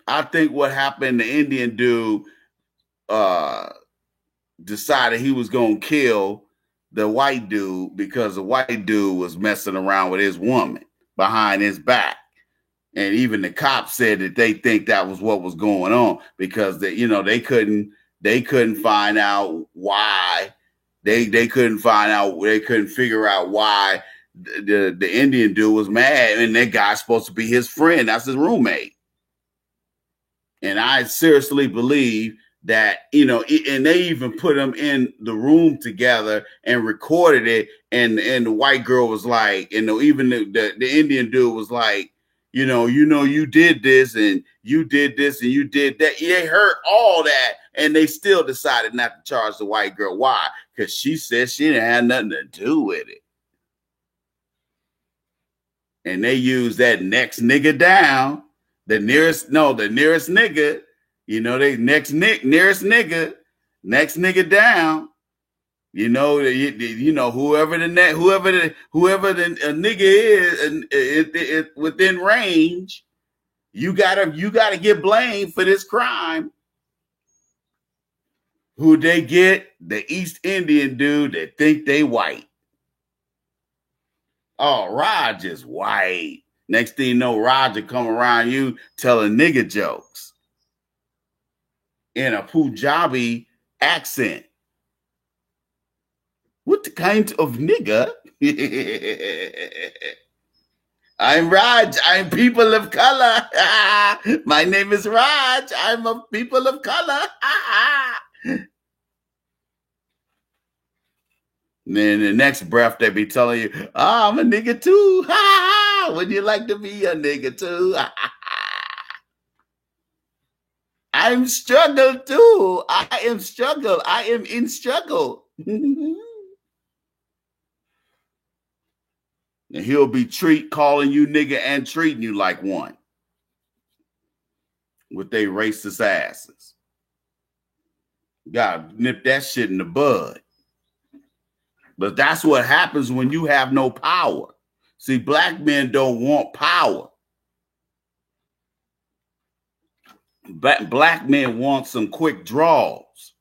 I think what happened, the Indian dude decided he was going to kill the white dude because the white dude was messing around with his woman behind his back. And even the cops said that they think that was what was going on because they couldn't find out why. They couldn't figure out why the Indian dude was mad, and that guy's supposed to be his friend. That's his roommate. And I seriously believe that, and they even put them in the room together and recorded it. And the white girl was like, even the Indian dude was like, you did this and you did this and you did that. They heard all that and they still decided not to charge the white girl. Why? Because she said she didn't have nothing to do with it. And they used that next nigga down. The nearest nigga, they nearest nigga down. Whoever the nigga is within range, you gotta get blamed for this crime. Who they get? The East Indian dude that think they white. Oh, Raj is white. Next thing you know, Roger come around you telling nigga jokes in a Punjabi accent. What the kind of nigga? I'm Raj. I'm people of color. My name is Raj. I'm a people of color. And then the next breath, they be telling you, I'm a nigga too. Would you like to be a nigga too? I'm struggle too. I am struggle. I am in struggle. And he'll be calling you nigga and treating you like one with they racist asses. Gotta nip that shit in the bud. But that's what happens when you have no power. See, black men don't want power. Black men want some quick draws.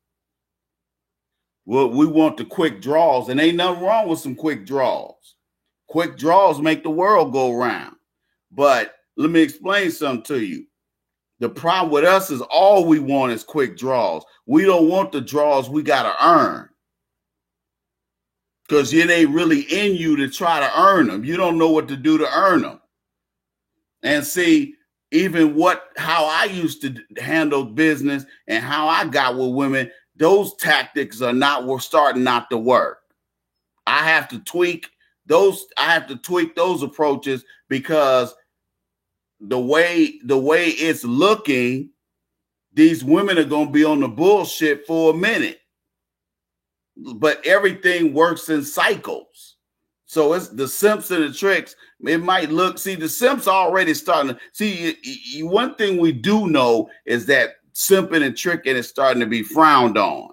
Well, we want the quick draws, and ain't nothing wrong with some quick draws. Quick draws make the world go round. But let me explain something to you. The problem with us is all we want is quick draws. We don't want the draws we got to earn. Because it ain't really in you to try to earn them. You don't know what to do to earn them. And see, even how I used to handle business and how I got with women, those tactics we're starting not to work. I have to tweak those approaches because the way it's looking, these women are going to be on the bullshit for a minute. But everything works in cycles. So it's the simps and the tricks. It might look, the simps already starting to one thing we do know is that simping and tricking is starting to be frowned on.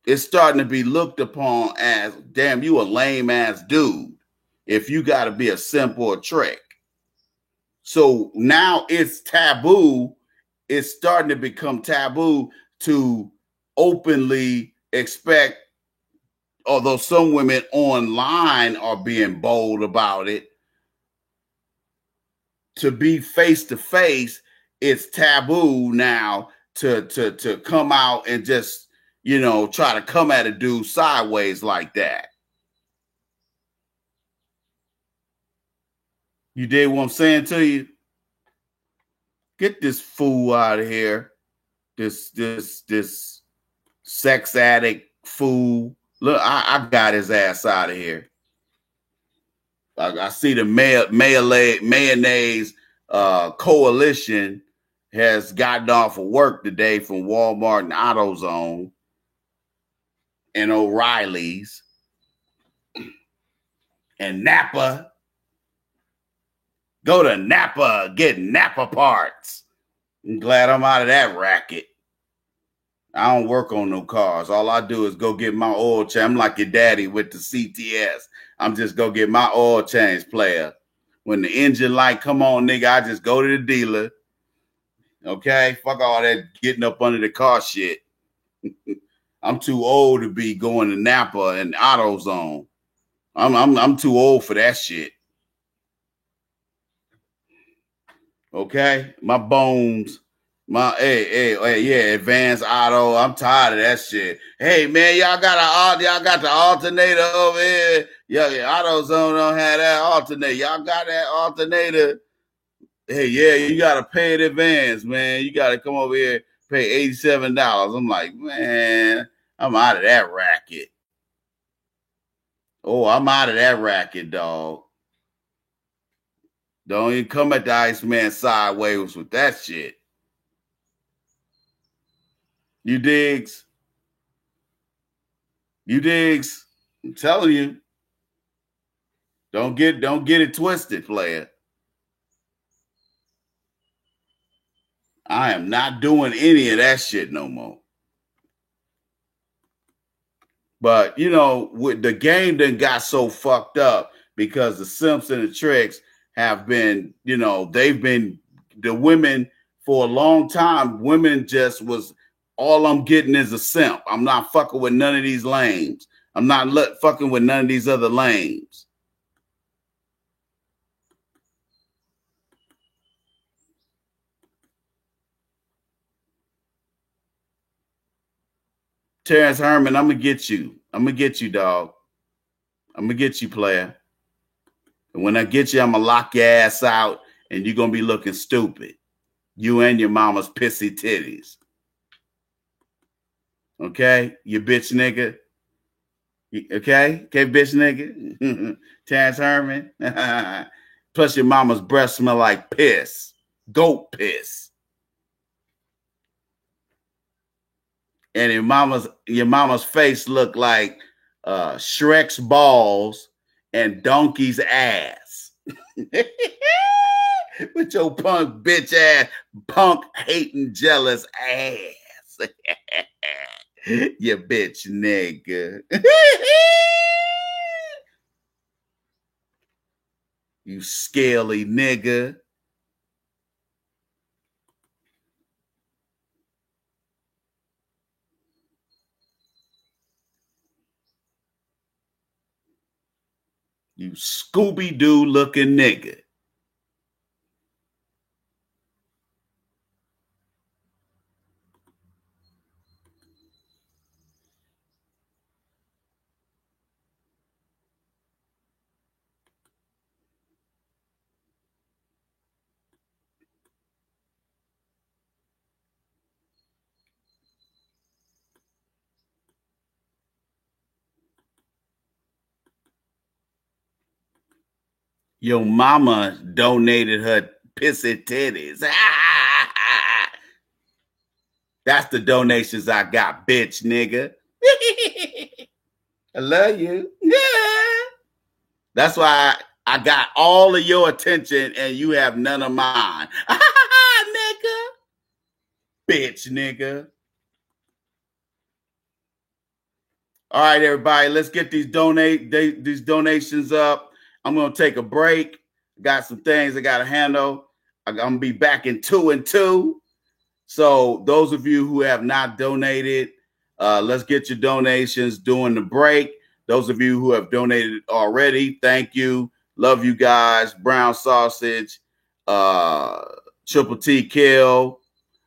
It's starting to be looked upon as, damn, you a lame ass dude if you got to be a simp or a trick. So now it's taboo. It's starting to become taboo to openly expect, although some women online are being bold about it, to be face to face. It's taboo now to come out and just, try to come at a dude sideways like that. You dig what I'm saying to you? Get this fool out of here. This sex addict fool. Look, I got his ass out of here. I see the mayonnaise coalition has gotten off of work today from Walmart and AutoZone and O'Reilly's and Napa. Go to Napa, get Napa parts. I'm glad I'm out of that racket. I don't work on no cars. All I do is go get my oil change. I'm like your daddy with the CTS. I'm just go get my oil change, player. When the engine light come on, nigga, I just go to the dealer. Okay? Fuck all that getting up under the car shit. I'm too old to be going to Napa and AutoZone. I'm too old for that shit. Okay? My bones, Advanced Auto. I'm tired of that shit. Hey man, y'all got the alternator over here. Yeah, AutoZone don't have that alternator. Y'all got that alternator. Hey, yeah, you gotta pay in advance, man. You gotta come over here, pay $87. I'm like, man, I'm out of that racket. Oh, I'm out of that racket, dog. Don't even come at the Iceman sideways with that shit. You digs? You digs? I'm telling you. Don't get it twisted, player. I am not doing any of that shit no more. But, you know, with the game done got so fucked up because the simps and the tricks have been, you know, they've been the women for a long time. Women just was all I'm getting is a simp. I'm not fucking with none of these lames. I'm not fucking with none of these other lames. Terrence Herman, I'm going to get you. I'm going to get you, dog. I'm going to get you, player. And when I get you, I'm going to lock your ass out and you're going to be looking stupid. You and your mama's pissy titties. Okay? You bitch nigga. Okay? Okay, bitch nigga? Terrence Herman. Plus your mama's breath smell like piss. Goat piss. And your mama's face look like Shrek's balls and Donkey's ass. With your punk bitch ass, punk hating jealous ass. You bitch nigga. You scaly nigga. You Scooby-Doo looking nigga. Your mama donated her pissy titties. That's the donations I got, bitch nigga. I love you. That's why I got all of your attention and you have none of mine. Nigga. Bitch nigga. All right, everybody, let's get these donations up. I'm going to take a break. Got some things I got to handle. I'm going to be back in 2 and 2. So those of you who have not donated, let's get your donations during the break. Those of you who have donated already, thank you. Love you guys. Brown Sausage, Triple T Kill.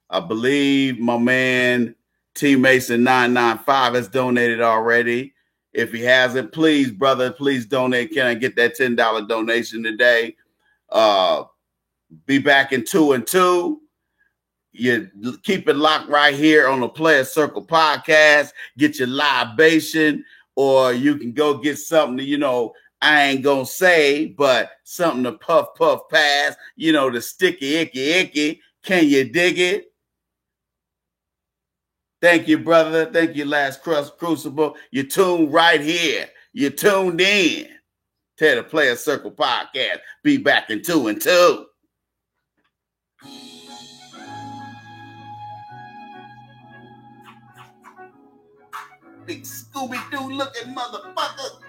I believe my man T Mason 995 has donated already. If he hasn't, please, brother, please donate. Can I get that $10 donation today? Be back in 2 and 2. You keep it locked right here on the Player Circle podcast. Get your libation, or you can go get something that, you know, I ain't gonna say, but something to puff pass, you know, the sticky icky. Can you dig it? Thank you, brother. Thank you, Last Crucible. You're tuned right here. You're tuned in to the Player Circle Podcast. Be back in 2 and 2. Big Scooby-Doo looking motherfucker.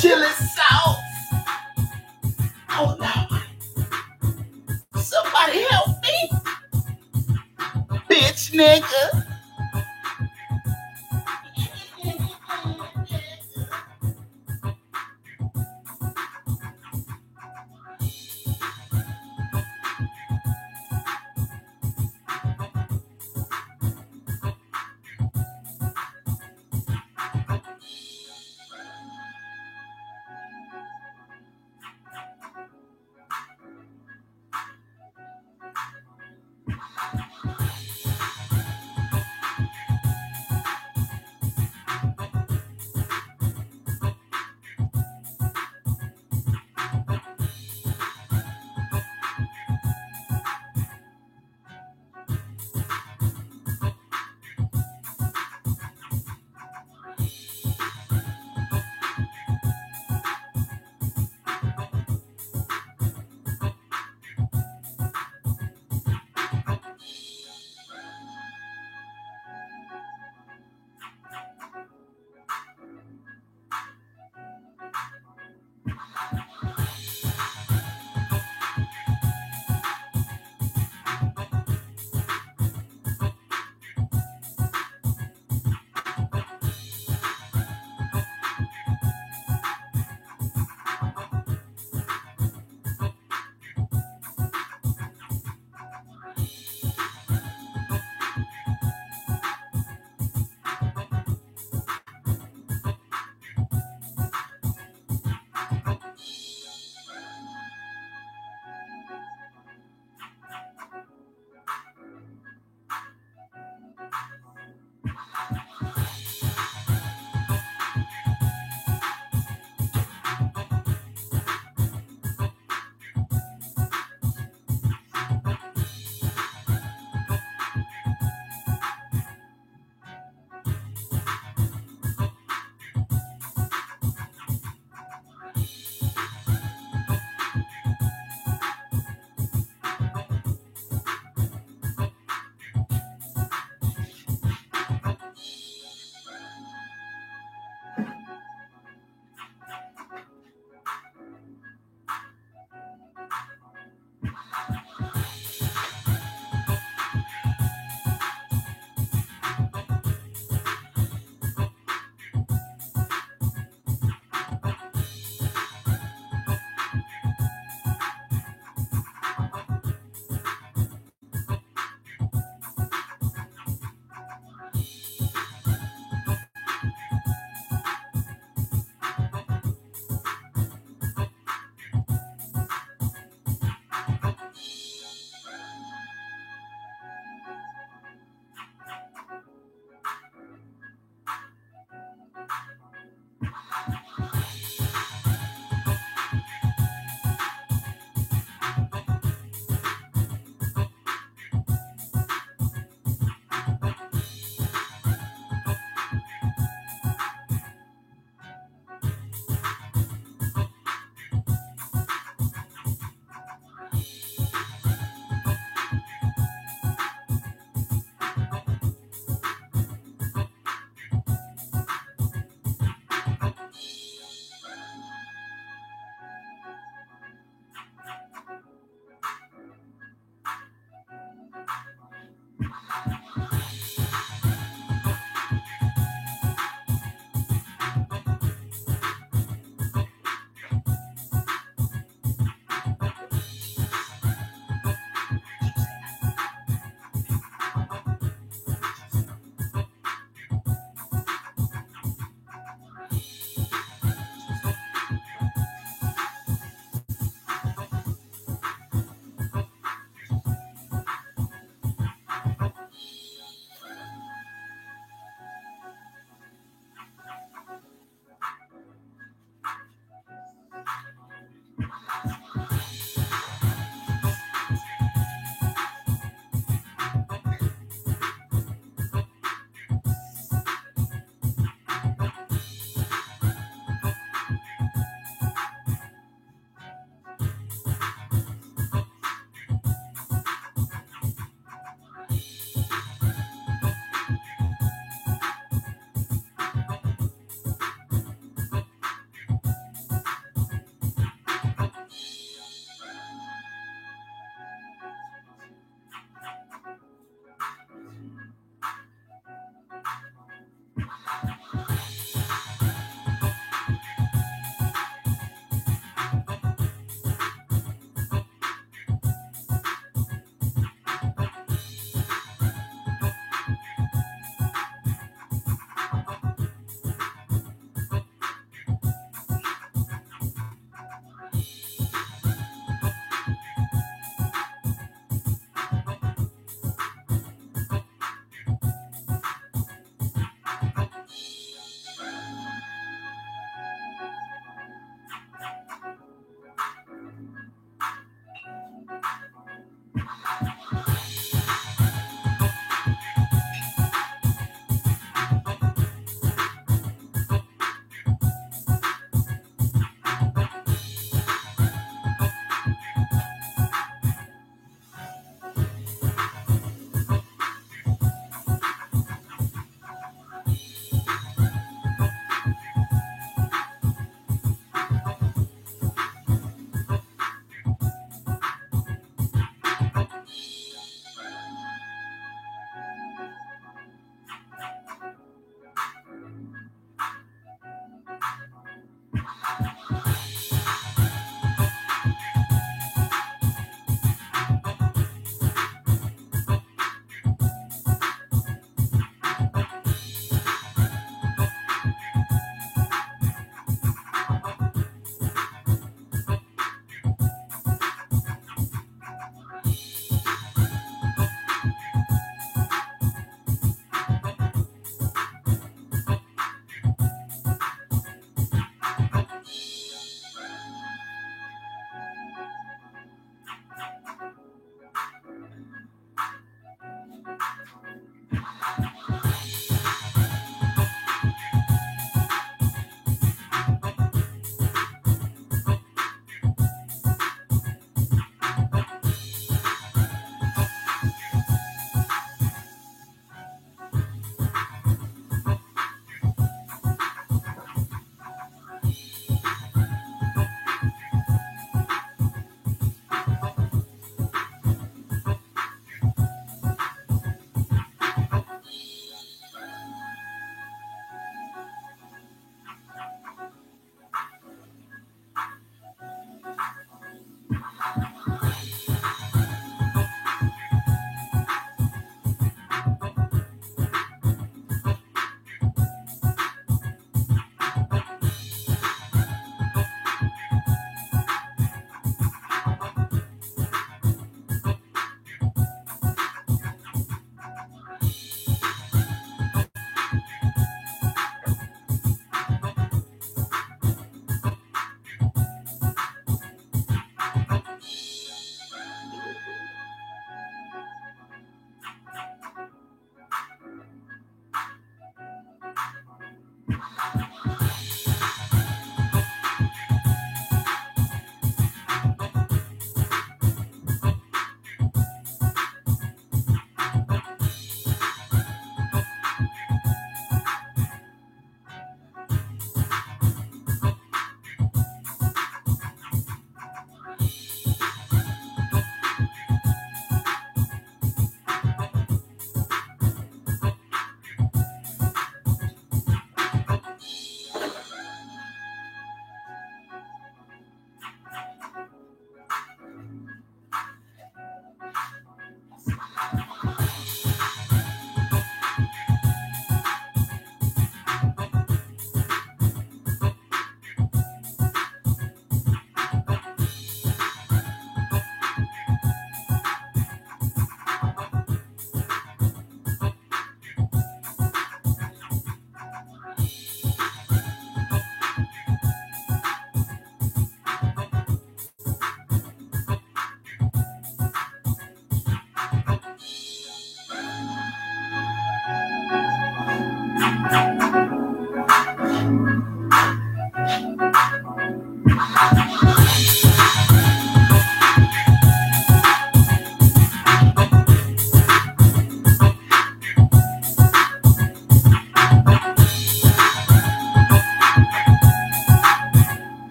Chili sauce. Oh no. Somebody help me. Bitch nigga.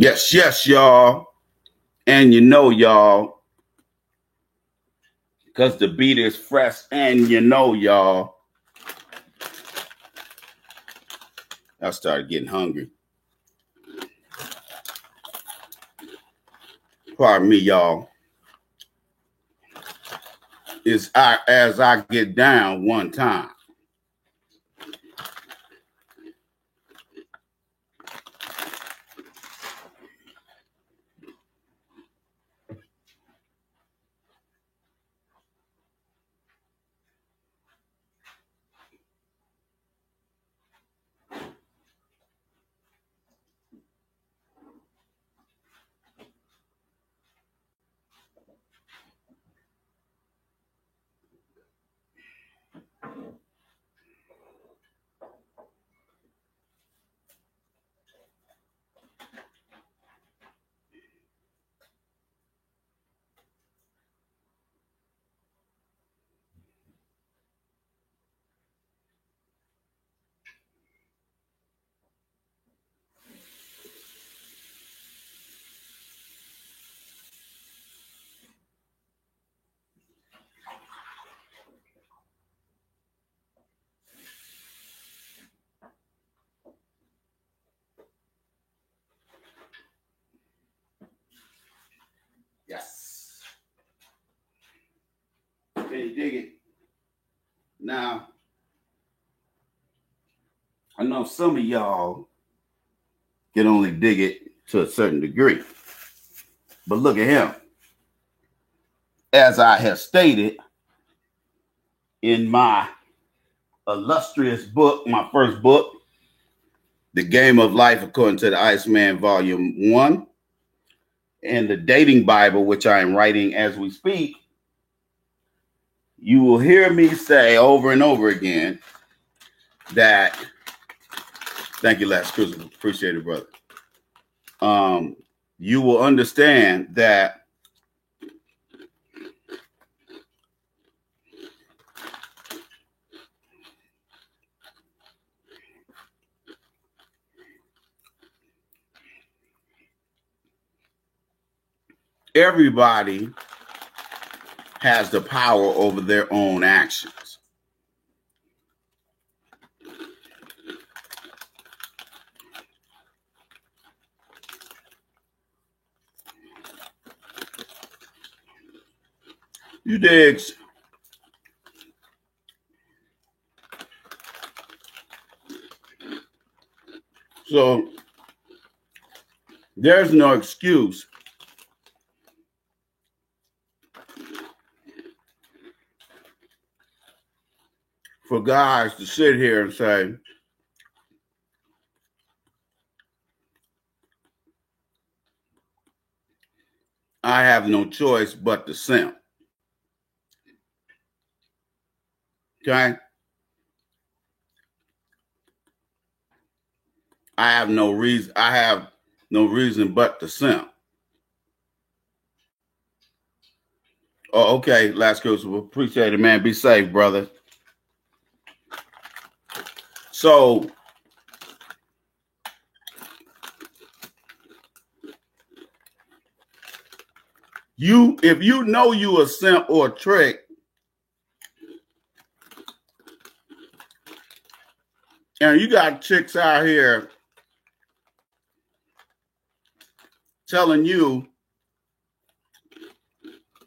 Yes, yes, y'all. And you know, y'all, because the beat is fresh, and you know, y'all, I started getting hungry. Pardon me, y'all. As I get down one time. Yes. Can you dig it? Now, I know some of y'all can only dig it to a certain degree. But look at him. As I have stated in my illustrious book, my first book, The Game of Life According to the Iceman, Volume 1, and the Dating Bible, which I am writing as we speak, you will hear me say over and over again that, thank you, Last Crucible, appreciate it, brother. You will understand that everybody has the power over their own actions. You dig? So there's no excuse for guys to sit here and say, I have no choice but to simp. Okay? I have no reason but to simp. Oh, okay, Last Crucible. Appreciate it, man. Be safe, brother. So if you know you a simp or a trick, and you got chicks out here telling you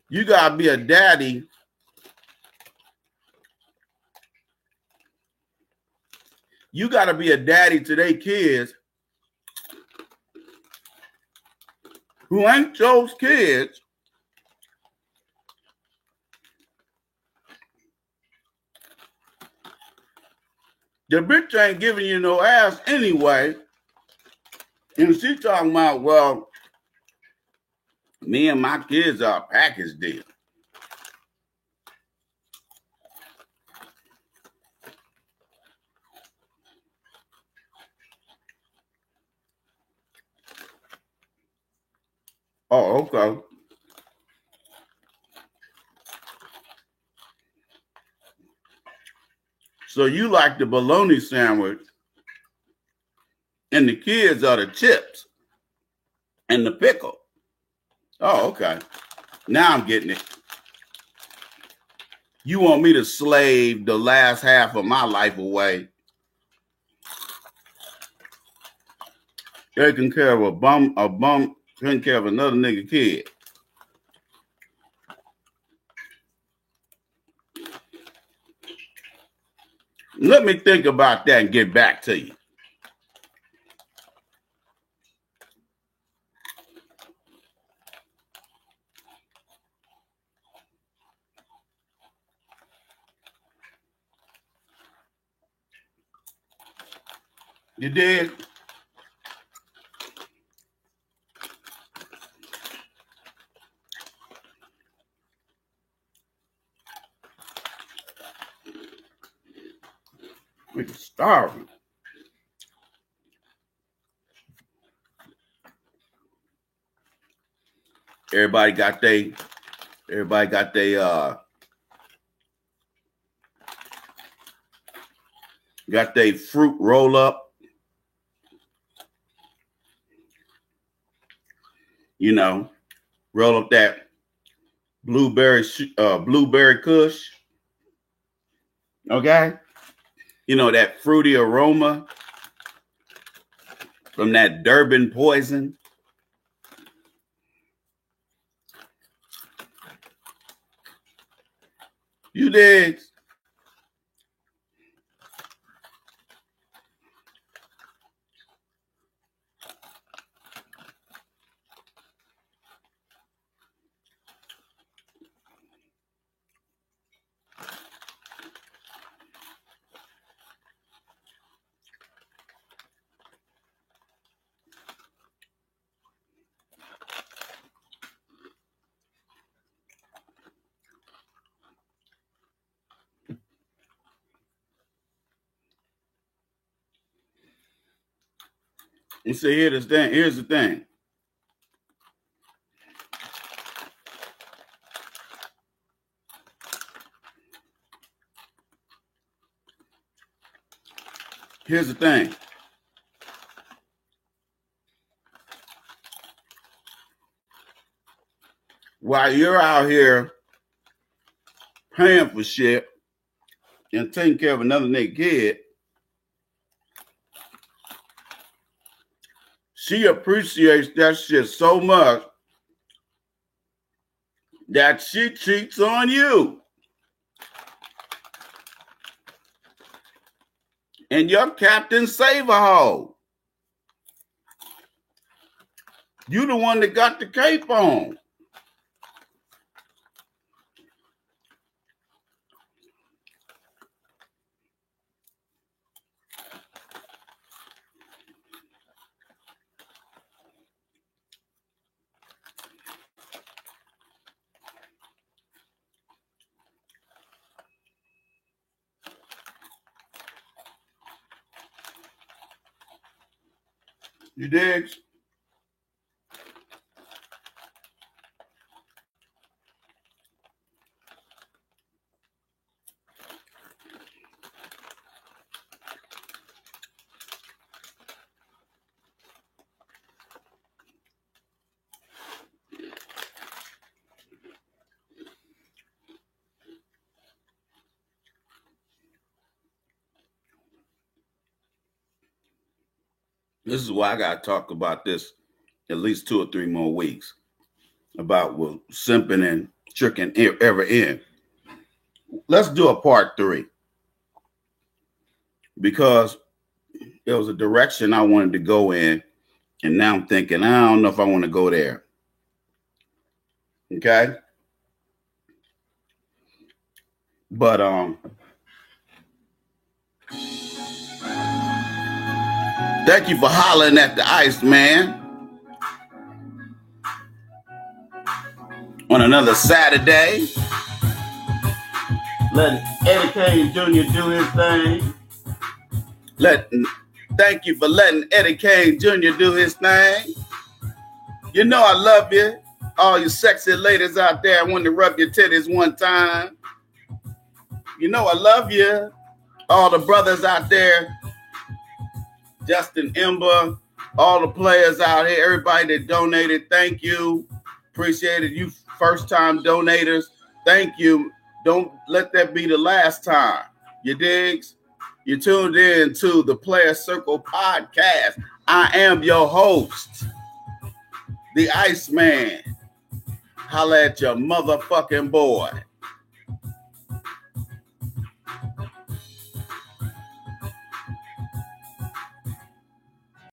you gotta be a daddy, you gotta be a daddy to their kids who ain't those kids. The bitch ain't giving you no ass anyway. And she talking about, well, me and my kids are a package deal. Oh, okay. So you like the bologna sandwich and the kids are the chips. And the pickle. Oh, okay. Now I'm getting it. You want me to slave the last half of my life away, taking care of a bum, taking care of another nigga kid. Let me think about that and get back to you. You dig? We're starving. Everybody got they fruit roll up. You know, roll up that blueberry kush. Okay? You know, that fruity aroma from that Durban poison. You dig? You see, here's the thing. Here's the thing. While you're out here paying for shit and taking care of another nigga kid, she appreciates that shit so much that she cheats on you. And your Captain Save-A-Hoe. You the one that got the cape on. You dig? This is why I got to talk about this at least 2 or 3 more weeks about will simping and tricking ever end. Let's do a part 3 because there was a direction I wanted to go in, and now I'm thinking, I don't know if I want to go there. Okay? But thank you for hollering at the ice, man. On another Saturday, letting Eddie Kane Jr. do his thing. Thank you for letting Eddie Kane Jr. do his thing. You know I love you. All you sexy ladies out there wanting to rub your titties one time. You know I love you. All the brothers out there, Justin Ember, All the players out here, everybody that donated, thank you. Appreciate it. You first-time donators, thank you. Don't let that be the last time. You digs? You tuned in to the Player Circle podcast. I am your host, the Iceman. Holla at your motherfucking boy.